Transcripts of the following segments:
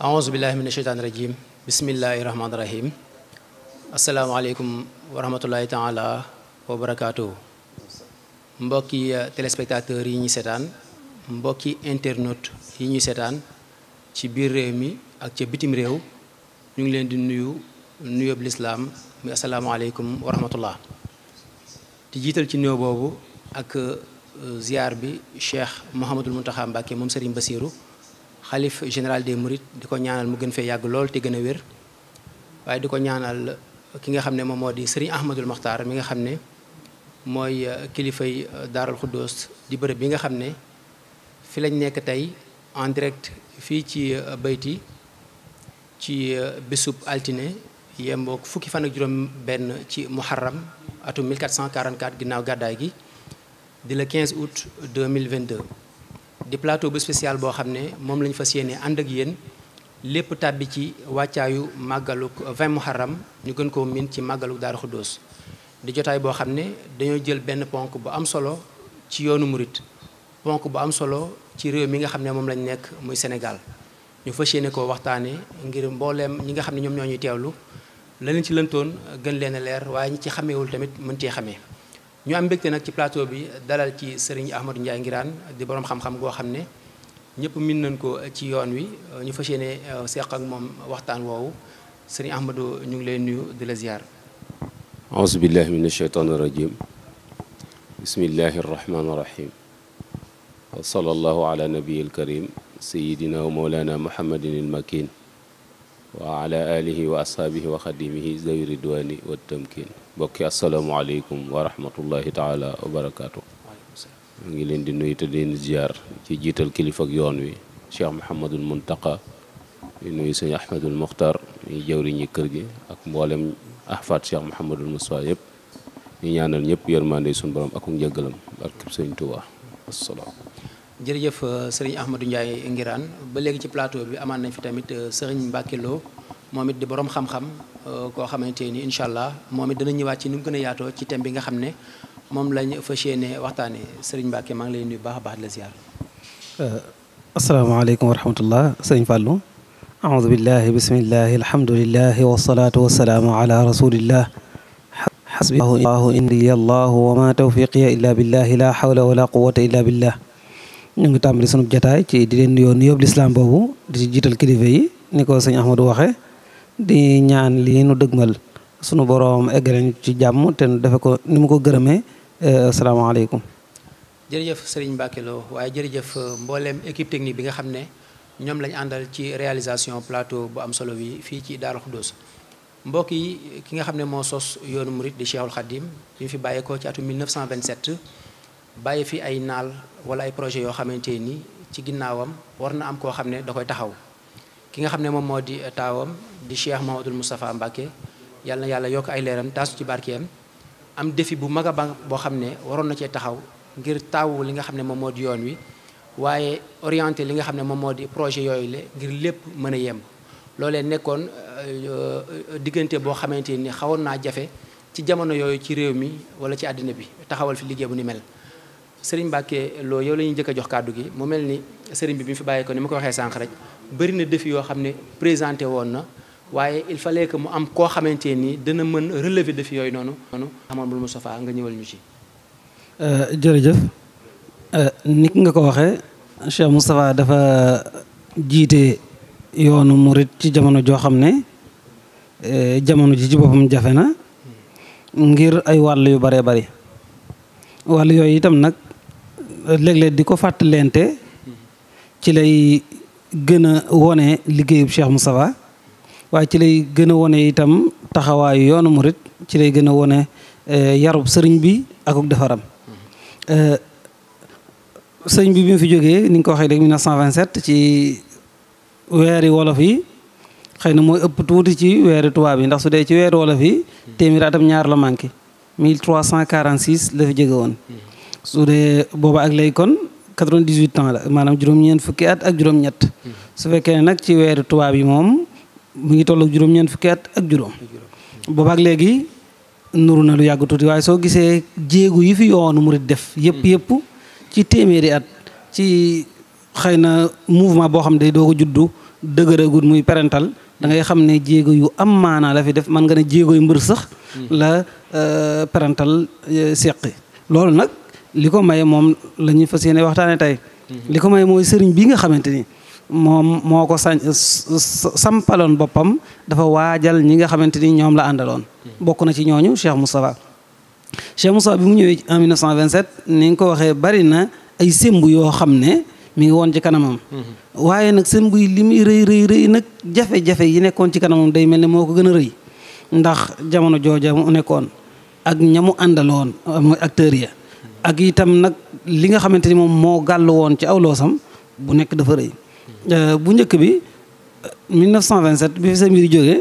aousubillahi min asheytaani rajim bismillahi rahmaani rahim asalaamaaleykum wa rahmatullahi taala wa barakaatuhu mbokki téléspectateurs yi ñuy seetaan mbokki internautes yi ñuy seetaan ci biir réew mi ak ca bitim réew ñu ngi leen di nuyób lislaam muy asalaamaaleykum wa rahmatullah di jiital ci nuyoo boobu ak ziar bi Cheikh Mouhamadul Mountakha Mbacké moom Serigne Bassirou xalif général des Mourides di ko ñaanal mu gën fee yàgg lool te gën a wér waaye di ko ñaanal ki nga xam ne moom moo di Serigne Ahmadul Makhtar mi nga xam ne mooy kilifay Daarul Xuddoos di bërëb bi nga xam ne fi lañ nekk tey en direct fii ci bayti ci bésub altine yemboog fukki fan ak juróom benn ci muharram atum 1444 ginnaaw gàddaay gi di le 15 août 2022 di plateau bu spécial boo xam ne moom lañu fas yéene ànd ak yéen lépp tàbbi ci wàccaayu màggaluk 20 muharram ñu gën koo miin ci màggaluk Daaru Xuddoos di jotaay boo xam ne dañoo jël benn ponk bu am solo ci yoonu murit ponk bu am solo ci réew mi nga xam ne moom lañ nekk muy Sénégal ñu fas yéene koo waxtaane ngir mbooleem ñi nga xam ne ñoom ñoo ñuy teewlu la leen ci lëntoon gën leen a leer waaye ñi ci xameewul tamit mën cee xamee ñu am mbégte nag ci plateau bi dalal ci Serigne Ahmadou Ndiaye Nguirane di borom xam-xam goo xam ne ñëpp min nañ ko ci yoon wi ñu fas yéene seq ak moom waxtaan woowu Serigne Ahmadou ñu ngi lay nuyu di la ziar. auzu billahi min asheytaani rajim bismillahi arrahmani irrahim wa sallallahu ala nabiyil karim sayidina wa mawlana muhammadin il makin wa ala alihi wa ashaabihi wa xadimihi zawi ridwani wa tamkin bokki asalaamualeykum wa rahmatullahi taala wa barakaatu. mu ngi leen di nuyu te leen ziar ci jiital kilifa ak yoon wi Cheikh Mouhamadul Muntaqa di nuyu sëñ Ahmadul Muxtar ñuy jawriñi kër gi ak mboolem ahfaat Cheikh Mouhamadul Moustapha yëpp ñu ñaanal ñëpp yërmande suñu borom ak njëggalam barkeb sëñ Tuubaa asalaam. jërëjëf sëriñ Ahmadou Ndiaye Nguirane ba léegi ci plateau bi amaan nañ fi tamit sëriñ Mbacké Lo moom it di borom xam-xam koo xamante ni incha allah moom it dana ñëwaat ci ni mu gën a yaatoo ci thème bi nga xam ne moom lañ fas yéene waxtaanee sëriñ Mbacké maa ngi lay nuyu baax a baax di la ziar. asalaamaaleykum wa rahmatullah sëriñ Fallou. aoudu billahi bismillahi alhamdulillahi wasalaatu wasalaamu ala rasulillah xasbi allahu indi allahu wa ma tawfiqiya illa billahi la hawla wala quwata illa billah. ñu ngi tàmbali sunub jataay ci di leen nuyoo nuyoo lislaam boobu di ci jiital kilifa yi ni ko sëñ Ahmadou waxe di ñaan lii nu dëgmal sunu boroom eggale ci jàmm te nu defe ko ni mu ko gërëmee. asalaamaaleykum. jërëjëf Serigne Mbacké Lo waaye jërëjëf mbooleem équipe technique bi nga xam ne ñoom lañ àndal ci réalisation plateau bu am solo bi fii ci Daaru Xuddoos mbokk yi ki nga xam ne moo sos yoonu murit di Cheikhul Khadim bi mu fi bàyyeekoo ci atum 1927 bàyyi fi ay naal wala ay projet yoo xamante ni ci ginnaawam war na am koo xam ne da koy taxaw ki nga xam ne moom moo di taawam di Cheikh Mouhamadoul Moustapha Mbacké yàlla na yàlla yokk ay leeram taasu ci barkeem am défi bu mag a mag boo xam ne waroon na cee taxaw ngir taawu li nga xam ne moom moo di yoon wi waaye orienté li nga xam ne moom moo di projet yooyu le ngir lépp mën a yemb loolee nekkoon diggante boo xamante ni xawoon naa jafe ci jamono yooyu ci réew mi wala ci àddina bi taxawal fi liggéey bu ni mel Serigne Mbacké Lo yow la ñuy njëkk a jox kàddu gi mu mel ni Serigne bi mu fi bàyyi ko ni ma ko waxee sànq rek bëri na défi yoo xam ne présenté woon na waaye il fallait que mu am koo xamante ni dana mën relever défi yooyu noonu Mouhamadou Moustapha nga ñëwal ñu ci. jërëjëf ni nga ko waxee Cheikh Moustapha dafa jiite yoonu murit ci jamono joo xam ne jamono ji ci boppam jafe na ngir ay wàll yu baree bari wàll yooyu itam nag léeg-léeg di ko fàttalente ci lay gën a wone liggéeyub Cheikh Moustapha waaye ci lay gën a wone itam taxawaayu yoonu murit ci lay gën a wone yarub sëriñ bi akuk defaram sëriñ bi mu fi jógee ni nga ko waxee rek 1927 ci weeri wolof yi xëy na mooy ëpp tuuti ci weeri tubaab yi ndax su dee ci weeri wolof yi téeméeri atam ñaar la manqué 1346 la fi jóge woon su dee booba ak léegi kon 98 ans la maanaam juróom-ñeent fukki at ak juróom-ñett su fekkee ne nag ci weeri tubaab yi moom mu ngi toll ak juróom-ñeent fukki at ak juróom booba ak léegi nuru na lu yàgg tuuti waaye soo gisee jéegu yi fi yoonu murit def yëpp ci téeméeri at ci xëy na mouvement boo xam ne day doo ko juddu dëgëragut muy parental da ngay xam ne jéego yu am maanaa la fi def man nga ne jéego yu mbër sax la parental seqi loolu nag li ko maye moom la ñuy fas yéene waxtaane tey li ko maye mooy sëriñ bi nga xamante ni moom moo ko sampaloon boppam dafa waajal ñi nga xamante ni ñoom la àndaloon bokk na ci ñooñu Cheikh Moustapha bi mu ñëwee en 1927 ni nga ko waxee bari na ay sémb yoo xam ne mi ngi woon ci kanamam waaye nag sémb yi li muy rëy nag jafe-jafe yi nekkoon ci kanamam day mel ne moo ko gën a rëy ndax jamono jooja mu nekkoon ak ñamu àndaloon mooy acteurs ya ak itam nag li nga xamante ni moom moo gàll woon ci aw loosam bu nekk dafa rëy bu njëkk bi 1927 bi fi sa mbir jógee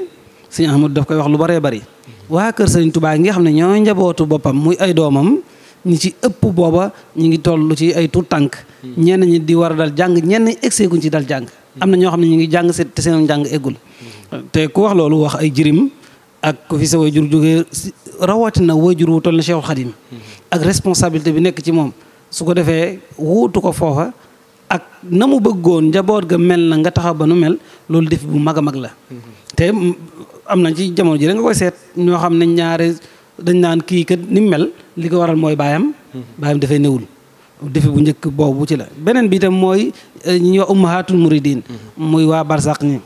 sëñ Ahmadou daf koy wax lu bëree bëri waa kër sëñ Touba gi nga xam ne ñoo njabootu boppam muy ay doomam ñi ci ëpp booba ñu ngi toll ci ay tuut tànk ñenn ñi di war a dal jàng ñenn ñi egseeguñ ci dal jàng am na ñoo xam ne ñu ngi jàng te seen jàng eggul te ku wax loolu wax ay jirim ak ku fi sa wayjur jógee rawatina wayjur wu toll na Cheikhul Khadim ak responsabilité bi nekk ci moom su ko defee wuutu ko foofa ak na mu bëggoon njaboot ga mel na nga taxaw ba nu mel loolu def bu mag a mag la te am na ci jamono ji da nga koy seet ñoo xam ne ñaare dañ naan kii kat ni mu mel li ko waral mooy baayam dafay newul defi bu njëkk boobu ci la beneen bi itam mooy ñi wax ummahatul muridin muy waa barsaq ñi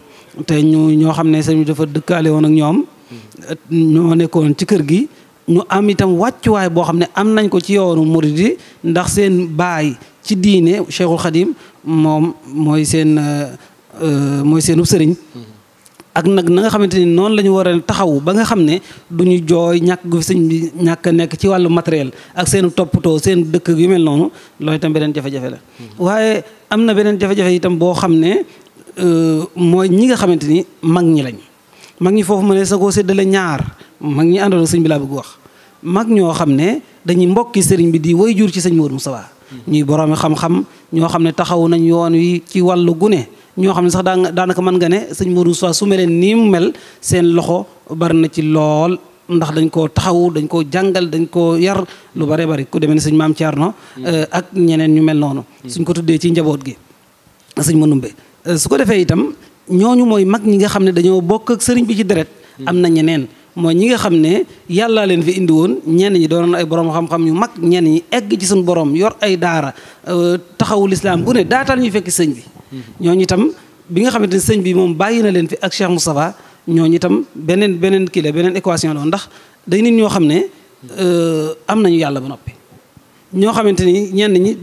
te ñoo xam ne sëñ bi dafa dëkkaale woon ak ñoom ñoo nekkoon ci kër gi ñu am itam wàccuwaay boo xam ne am nañ ko ci yoonu murid yi ndax seen baay ci diine Cheikhul Khadim moom mooy seenub sëriñ ak nag na nga xamante ni noonu la ñu war a taxaw ba nga xam ne du ñu jooy ñàkk gu fi sëñ bi ñàkk a nekk ci wàllu matériel ak seen toppatoo seen dëkk yu mel noonu loolu itam beneen jafe-jafe la waaye am na beneen jafe-jafe itam boo xam ne mooy ñi nga xamante ni mag ñi lañ mag ñi foofu ma ne sa koo séddale ñaar mag ñi àndoon sëñ bi laa bëgg wax mag ñoo xam ne dañuy mbokki sëriñ bi di way jur ci sëñ Modou Moustapha ñuy boroomi xam-xam ñoo xam ne taxaw nañ yoon wi ci wàllu gune ñoo xam ne sax daanaka mën nga ne sëñ Modou Moustapha su meleen nii mu mel seen loxo bari na ci lool ndax dañ koo taxawu dañ koo jàngal dañ koo yar lu bare bari ku demee ne sëñ Maam Thierno ak ñeneen ñu mel noonu suñ ko tuddee ci njaboot gi sëñ Manumbe su ko defee itam ñooñu mooy mag ñi nga xam ne dañoo bokk ak sëriñ bi ci deret am na ñeneen mooy ñi nga xam ne yàllaa leen fi indi woon ñenn ñi doonoon ay borom xam-xam yu mag ñenn ñi egg ci suñu borom yor ay daara taxawu lislaam bu ne daatal ñuy fekk sëñ bi ñooñu itam bi nga xamante ne sëñ bi moom bàyyi na leen fi ak Cheikh Moustapha ñooñu itam beneen kii la beneen équation la ndax day nit ñoo xam ne am nañu yàlla ba noppi ñoo xamante ni ñenn ñi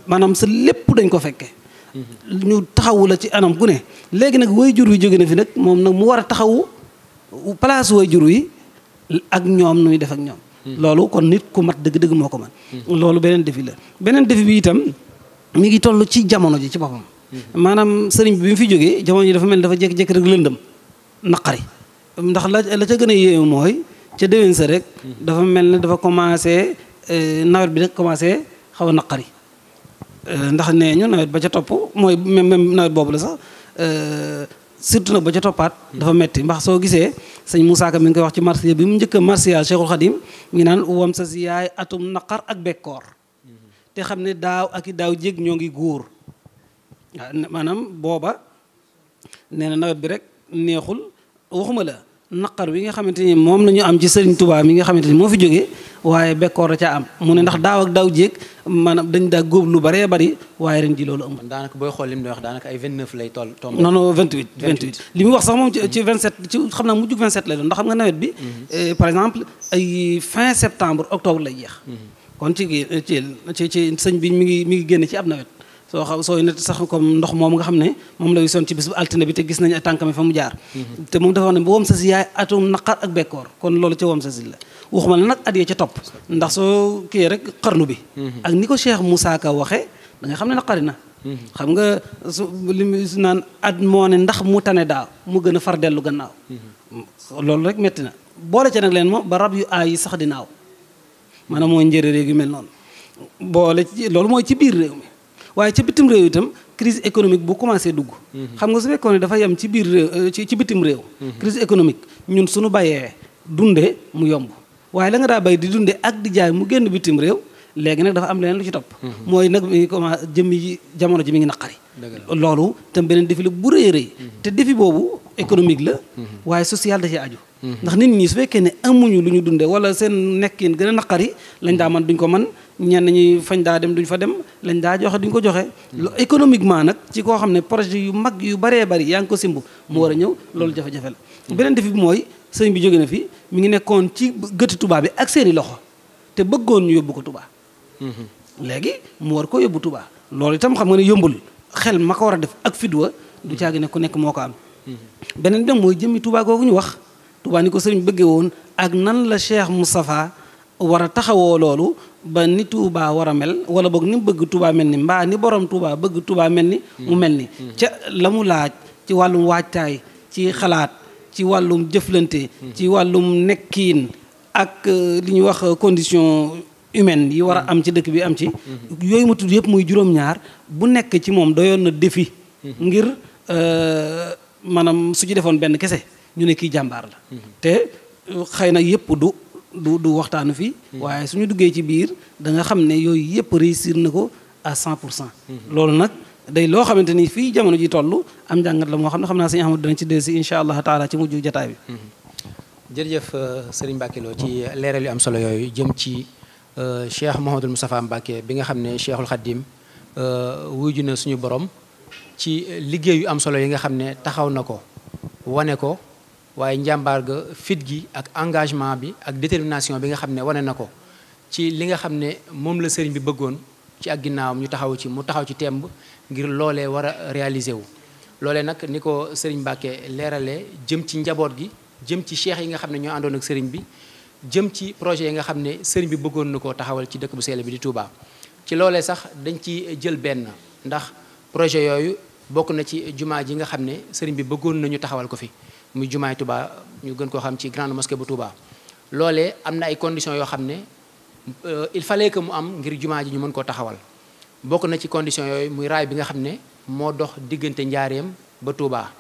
maanaam sa lépp dañ ko fekke ñu taxawu la ci anam gu ne léegi nag way jur wi jóge na fi nag moom nag mu war a taxawu place way jur wi ak ñoom nuy def ak ñoom loolu kon nit ku mat dëgg-dëgg moo ko man loolu beneen défi la beneen défi bi itam mi ngi toll ci jamono ji ci boppam maanaam sëriñ bi mu fi jógee jamono ji dafa mel dafa jékki-jékki rek lëndëm naqari ndax la ca gën a yéeme mooy ca déwén sa rek dafa mel ne dafa commencé nawet bi rek commencé xaw a naqari ndax nee ñu nawet ba ca topp mooy même nawet boobu la sax surtout nag ba ca toppaat dafa metti ndax soo gisee sëñ Moussa Ka mi ngi koy wax ci marsiya bi mu njëkk a marsiya Cheikhul Khadim mi ngi naan wam sa si yaay atum naqar ak bekkoor te xam ne daaw ak i daaw jég ñoo ngi góor waaw maanaam booba nee na nawet bi rek neexul waxuma la naqar wi nga xamante ni moom la ñu am ci Serigne Touba mi nga xamante ni moo fi jógee waaye bekkoor da caa am mu ne ndax daaw ak daaw jéeg maanaam dañ daa góob lu bëree bëri waaye ren ji loolu amul. daanaka booy xool li mu wax daanaka ay 29 lay toll. non non 28 li muy wax sax moom ci 27 ci xam naa mujjug 27 lay doon ndax xam nga nawet bi. par exemple ay fin septembre octobre lay jeex. kon ci sëñ bi mi ngi génn ci ab nawet. sooy net sax comme ndox moom nga xam ne moom lay son ci bis bu altine bi te gis nañu tànkami fa mu jaar te moom dafa wax ne bu wom sa si yaay atum naqar ak bekkoor kon loolu ca wom sa si la waxuma la nag at yee ca topp ndax soo kii rek xarnu bi ak ni ko Cheikh Moussa Ka waxee da nga xam ne naqari na xam nga li mu naan at moo ne ndax mu tane daaw mu gën a far dellu gannaaw loolu rek metti na boole ca nag leen moom ba rab yu aay yi sax di naaw maanaam mooy njëre réew yu mel noonu boole ci loolu mooy ci biir réew mi waaye ci bitim réew itam crise économique bu commencé dugg xam nga su fekkoon ne dafa yem ci biir réew ci bitim réew crise économique ñun suñu bayee dundee mu yomb waaye la nga daa bay di dundee ak di jaay mu génn bitim réew léegi nag dafa am leneen lu ci topp mooy nag mi ngi commencé jëmmi jamono ji mi ngi naqari loolu tam beneen défi la bu rëy rëy te défi boobu économique la waaye social da ci aju ndax nit ñi su fekkee ne amuñu lu ñu dunde wala seen nekkin gën a naqari lañ daa man duñ ko man ñenn ñi fañ daa dem duñ fa dem lañ daa joxe duñ ko joxe économiquement nag ci koo xam ne projet yu mag yu baree bari yaa ngi ko simb mu war a ñëw loolu jafe-jafe la beneen défi bi mooy sëñ bi jóge na fi mi ngi nekkoon ci gëtt Touba bi ak seeni loxo te bëggoon ñu yóbbu ko Touba léegi mu war ko yóbbu Touba loolu itam xam nga ne yombul xel ma ko war a def ak fidwa du caagi ne ku nekk moo ko am beneen bi mooy jëmmi Touba googu ñu wax Touba ni ko sëriñ bëggee woon ak nan la Cheikh Moustapha war a taxawoo loolu ba ni Touba war a mel wala boog ni bëgg Touba mel ni mbaa ni borom Touba bëgg Touba mel ni mu mel ni ca la mu laaj ci wàllum waajtaay ci xalaat ci wàllum jëflante ci wàllum nekkiin ak li ñuy wax condition humaine yi war a am ci dëkk bi am ci yooyu ma tudd yëpp muy juróom-ñaar bu nekk ci moom doyoon na défi ngir maanaam su ci defoon benn kese ñu ne kii jàmbaar la te xëy na yëpp du waxtaanu fii waaye suñu duggee ci biir da nga xam ne yooyu yëpp réussir na ko à 100%. loolu nag day loo xamante ni fii jamono ji toll am njàngat la moo xam ne xam naa sëñ Ahmadu dana ci dellusi incha allah taala ci mujj jataay bi. jërëjëf sëriñ Mbacke Lo ci leeral yu am solo yooyu jëm ci Cheikh Mouhamadul Moustapha Mbacke bi nga xam ne Cheikhul Khadim wuyu na suñu borom ci liggéey yu am solo yi nga xam ne taxaw na ko wane ko waaye njàmbaar ga fit gi ak engagement bi ak détermination bi nga xam ne wane na ko ci li nga xam ne moom la sëriñ bi bëggoon ci ak ginnaawam ñu taxaw ci mu taxaw ci temb ngir loolee war a réaliser wu. loolee nag ni ko sëriñ Mbacke leeralee jëm ci njaboot gi jëm ci cheikh yi nga xam ne ñoo àndoon ak sëriñ bi jëm ci projet yi nga xam ne sëriñ bi bëggoon na koo taxawal ci dëkk bu sell bi di Touba. ci loolee sax dañ ci jël benn ndax projet yooyu bokk na ci jumaa ji nga xam ne sëriñ bi bëggoon nañu taxawal ko fi muy jumaay Touba ñu gën koo xam ci grande mosquée bu Touba. loolee am na ay conditions yoo xam ne il fallait que mu am ngir jumaa ji ñu mën koo taxawal bokk na ci conditions yooyu muy raay bi nga xam ne moo dox diggante Njaareem ba Touba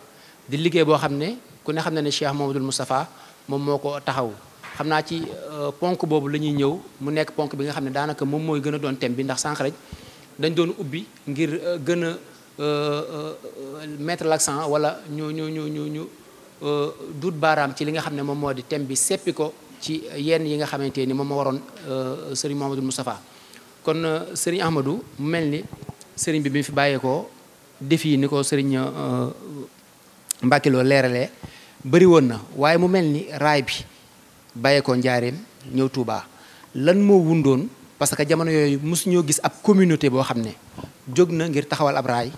di liggéey boo xam ne ku ne xam ne Cheikh Mouhamadoul Moustapha moom moo ko taxaw xam naa ci ponk boobu la ñuy ñëw mu nekk ponk bi nga xam ne daanaka moom mooy gën a doon thème bi ndax sànq rek dañ doon ubbi ngir gën a mettre l'accent wala ñu duut baaraam ci li nga xam ne moom moo di thème bi seppi ko ci yenn yi nga xamante ni moom moo waroon sëriñ Mouhamadoul Moustapha kon sëriñ Ahmadou mu mel ni sëriñ bi bi fi bàyyeekoo défi ni ko sëriñ Mbacke Lo leeralee bëri woon na waaye mu mel ni raay bi bàyyeekoo Njaareem ñëw Touba lan moo wundoon parce que jamono yooyu mosu ñoo gis ab communauté boo xam ne jóg na ngir taxawal ab raay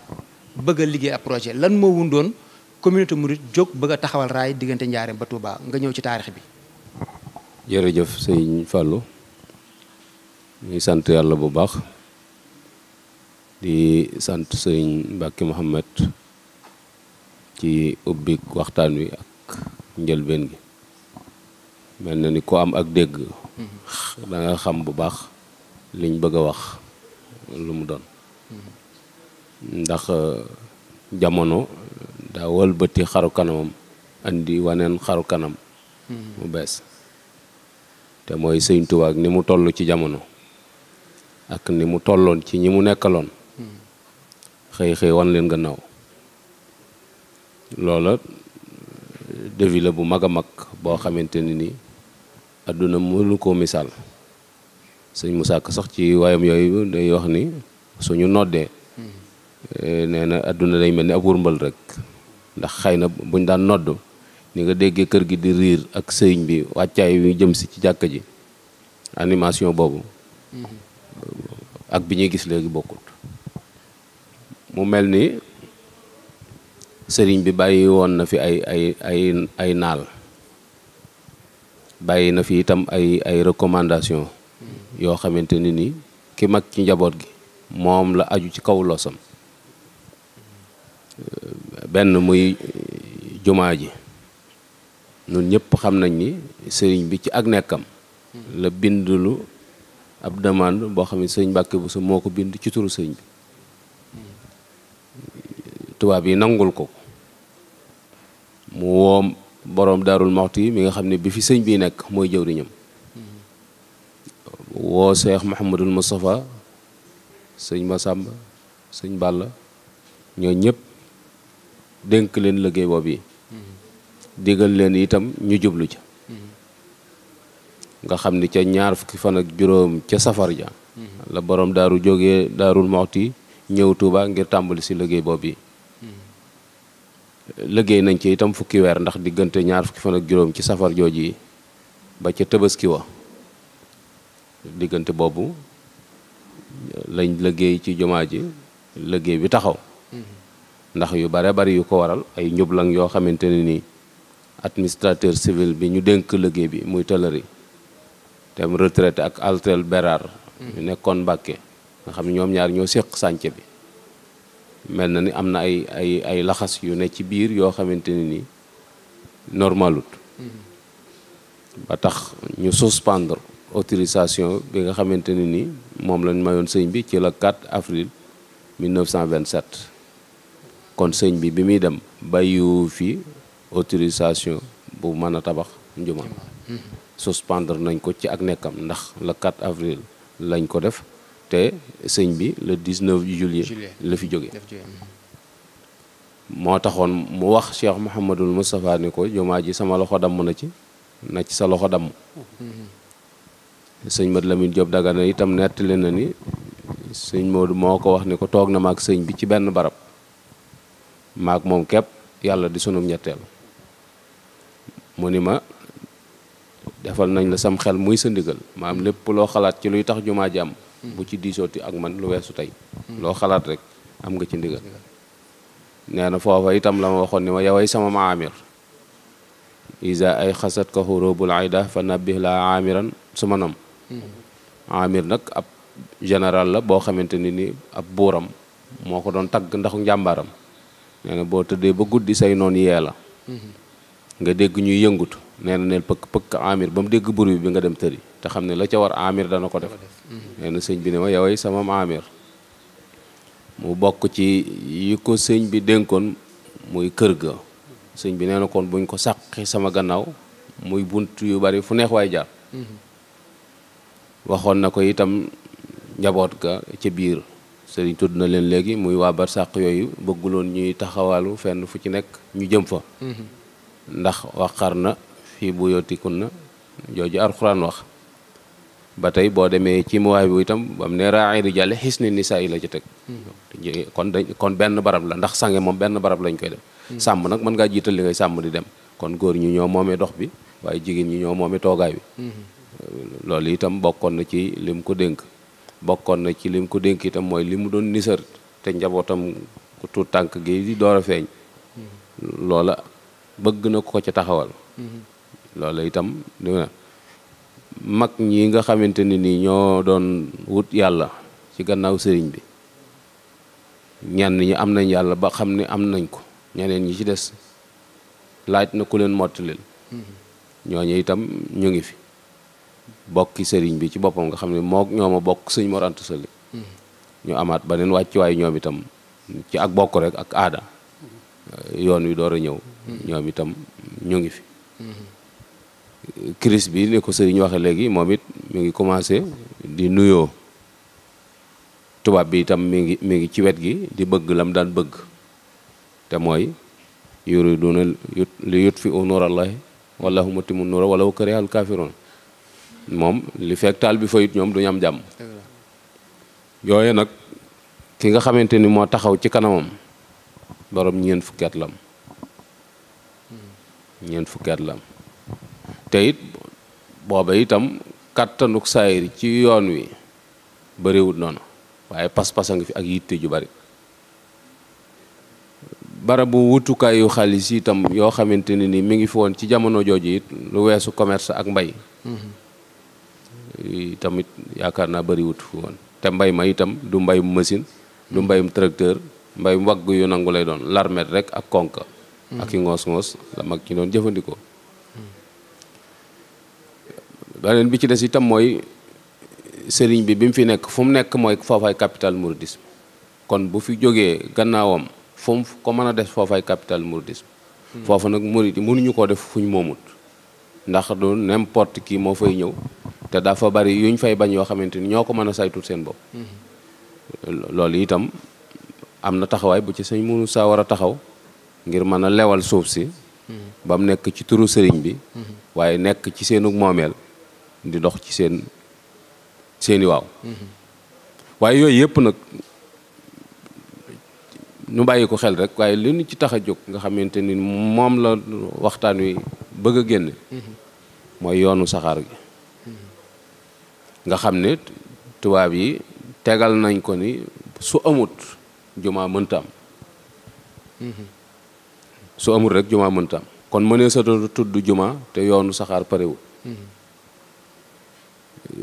bëgg a liggéey ab projet lan moo wundoon communauté murit jóg bëgg a taxawal raay diggante Njaareem ba Touba nga ñëw ci taarix bi. jërëjëf sëñ Fallou ñuy sant yàlla bu baax di sant sëñ Mbacke Mouhamed ci ubbi waxtaan wi ak njëlbeen gi mel na ni ko am ak dégg da nga xam bu baax liñ bëgg a wax lu mu doon ndax jamono daa wëlbati xaru kanamam andi waneen xaru kanam mu bees te mooy sëñ Tuubaa ak ni mu toll ci jamono ak ni mu tolloon ci ñi mu nekkaloon xëy xëy wan leen gannaaw loola défi la bu mag a mag boo xamante ni àdduna mënu koo misaal sëñ Musaa Ka sax ci waayam yooyu day wax ni suñu noddee nee na àdduna day mel ni ab wurmbal rek ndax xëy na buñ daan nodd ni nga déggee kër gi di riir ak sëriñ bi wàccaay wi jëm si ci jàkka ji animation boobu ak bi ñuy gis léegi bokkut mu mel ni sëriñ bi bàyyi woon na fi ay naal bàyyi na fi itam ay recommandation yoo xamante ni ki mag ci njaboot gi moom la aju ci kaw losam benn muy jumaa ji ñun ñëpp xam nañ ni sëriñ bi ci ak nekkam la bindulu ab demande boo xam ne sëriñ Mbàkke Buso moo ko bind ci turu sëriñ bi tubaab yi nangul ko mu woom boroom Daarul Muxti mi nga xam ne bi fi sëñ bi nekk mooy jëwriñam woo Cheikh Mouhamadul Moustapha sëñ Massamba sëñ Balla ñoo ñëpp dénk leen liggéey boobu yi digal leen itam ñu jublu ca nga xam ni ca ñaar fukki fan ak juróom ca safar ja la borom daaru jógee Daarul Muxti ñëw Tuuba ngir tàmbali si liggéey boobu yi liggéey nañ ci itam fukki weer ndax diggante ñaar fukki fan ak juróom ci safar jooji yi ba ca Tabaski wa diggante boobu lañ liggéey ci jumaa ji liggéey bi taxaw ndax yu bare bari yu ko waral ay njublang yoo xamante ne nii administrateur civil bi ñu dénk liggéey bi muy tëlëri te mu retraité ak Altel Bérard ñu nekkoon Mbàkke nga xam ne ñoom ñaar ñoo séq sànce bi mel na ni am na ay laxas yu ne ci biir yoo xamante ne nii normalut ba tax ñu suspendre autorisation bi nga xamante ne nii moom lañ mayoon sëñ bi ci le 4 avril 1927 kon sëñ bi muy dem bàyyiwu fi autorisation bu mën a tabax njuma suspendre nañ ko ci ak nekkam ndax le 4 avril lañ ko def te sëñ bi le 19 juillet la fi jóge moo taxoon mu wax Cheikh Mouhamadul Moustapha ni ko jumaa ji sama loxo damm na ci sa loxo damm sëñ Mat Lamine Diop Dagana itam nettali na ni sëñ Modou moo ko wax ni ko toog na maag sëñ bi ci benn barab maag moom képp yàlla di sunum ñetteel mu ni ma defal nañ la sam xel muy sa ndigal maam lépp loo xalaat ci luy tax jumaa ji am bu ci diisooti ak man lu weesu tey loo xalaat rek am nga ci ndigal nee na foofa itam la ma waxoon ni ma yaway sama maamir isa ay xasat ka xurubul ayda fa nabbih la amiran suma nam amir nag ab général la boo xamante ni ab buuram moo ko doon tagg ndax njàmbaaram nee na boo tëddee ba guddi say noon yee la nga dégg ñuy yëngutu nee na neel pëkk amir ba mu dégg bruit bi nga dem tëri te xam ne la ca war amir dana ko def nee na sëñ bi ne ma yoway sama amir mu bokk ci yi ko sëñ bi dénkoon muy kër ga sëñ bi nee na kon buñ ko sàqi sama gannaaw muy bunt yu bari fu neex waay jaar waxoon na ko itam njaboot ga ca biir sëriñ tudd na leen léegi muy waa barsàq yooyu bëgguloon ñuy taxawalu fenn fu ci nekk ñu jëm fa ndax waqar na fii bu yotikun na jooju alxuraan wax ba tey boo demee ci muwaay bi itam bam ne raay rijaale xis ni nisaa yi la ci teg kon benn barab la ndax sange moom benn barab lañ koy def sàmm nag mën ngaa jiital li ngay sàmm di dem kon góor ñi ñoo moomee dox bi waaye jigéen ñi ñoo moomee toogaay bi loolu itam bokkoon na ci lim ko dénk bokkoon na ci lim ko dénk itam mooy li mu doon nisar te njabootam ku tuut tànk gi di door a feeñ loola bëgg na ko ca taxawal loola itam dina mag ñi nga xamante ne ni ñoo doon wut yàlla ci gannaaw sëriñ bi ñenn ñi am nañ yàlla ba xam ne am nañ ko ñeneen ñi ci des laaj na ku leen mottalil ñooñu itam ñu ngi fi bokki sëriñ bi ci boppam nga xam ne ñoo ma bokk sëñ Mor Anta Sali ñu amaat beneen wàccuwaay ñoom itam ci ak bokk rek ak aada yoon wi door a ñëw ñoom itam ñu ngi fi crise bi ni ko sëriñ waxe léegi moom it mi ngi commencé di nuyoo tubaab bi itam mi ngi ci wet gi di bëgg lam daan bëgg te mooy yuriduna li yutfi'u nuurallahi wallahu mutimmu nuura walaw karihal kaafiruun moom li fekk taal bi fayut ñoom duñu am jàmm yooyu nag ki nga xamante ni moo taxaw ci kanamam borom ñeent fukki at lam te it booba itam kattanuk saayir ci yoon wi bëriwut noonu waaye pas-pas a ngi fi ak yitte ju bari barabu wutukaayu xaalis itam yoo xamante ne ni mi ngi fi woon ci jamono jooju it lu weesu commerce ak mbay tamit yaakaar naa bëriwut fi woon te mbay ma itam du mbayum machine du mbayum tracteur mbayum wagg yu nangu lay doon larmet rek ak konka ak i ngoos-ngoos la mag ci doon jëfandikoo beneen bi ci des itam mooy sëriñ bi mu fi nekk fu mu nekk mooy foofaay capital mouridisme kon bu fi jógee gannaawam fu mu ko mën a def foofaay capital mouridisme foofu nag murid yi mënuñu koo def fuñ moomut ndax du n'importe qui moo fay ñëw te dafa bari yuñ fay bañ yoo xamante ni ñoo ko mën a saytul seen bopp. loolu itam am na taxawaay bu ci sëñ Moussa war a taxaw ngir mën a lewal suuf si ba mu nekk ci turu sëriñ bi waaye nekk ci seenu moomeel di dox ci seeni waaw waaye yooyu yëpp nag ñu bàyyi ko xel rek waaye li ñu ci tax a jóg nga xamante ni moom la waxtaan wi bëgg a génne mooy yoonu saxaar gi nga xam ne tubaab yi tegal nañ ko ni su amut jumaa mënta am su amut rek jumaa mënta am kon mënee sa tudd jumaa te yoonu saxaar parewul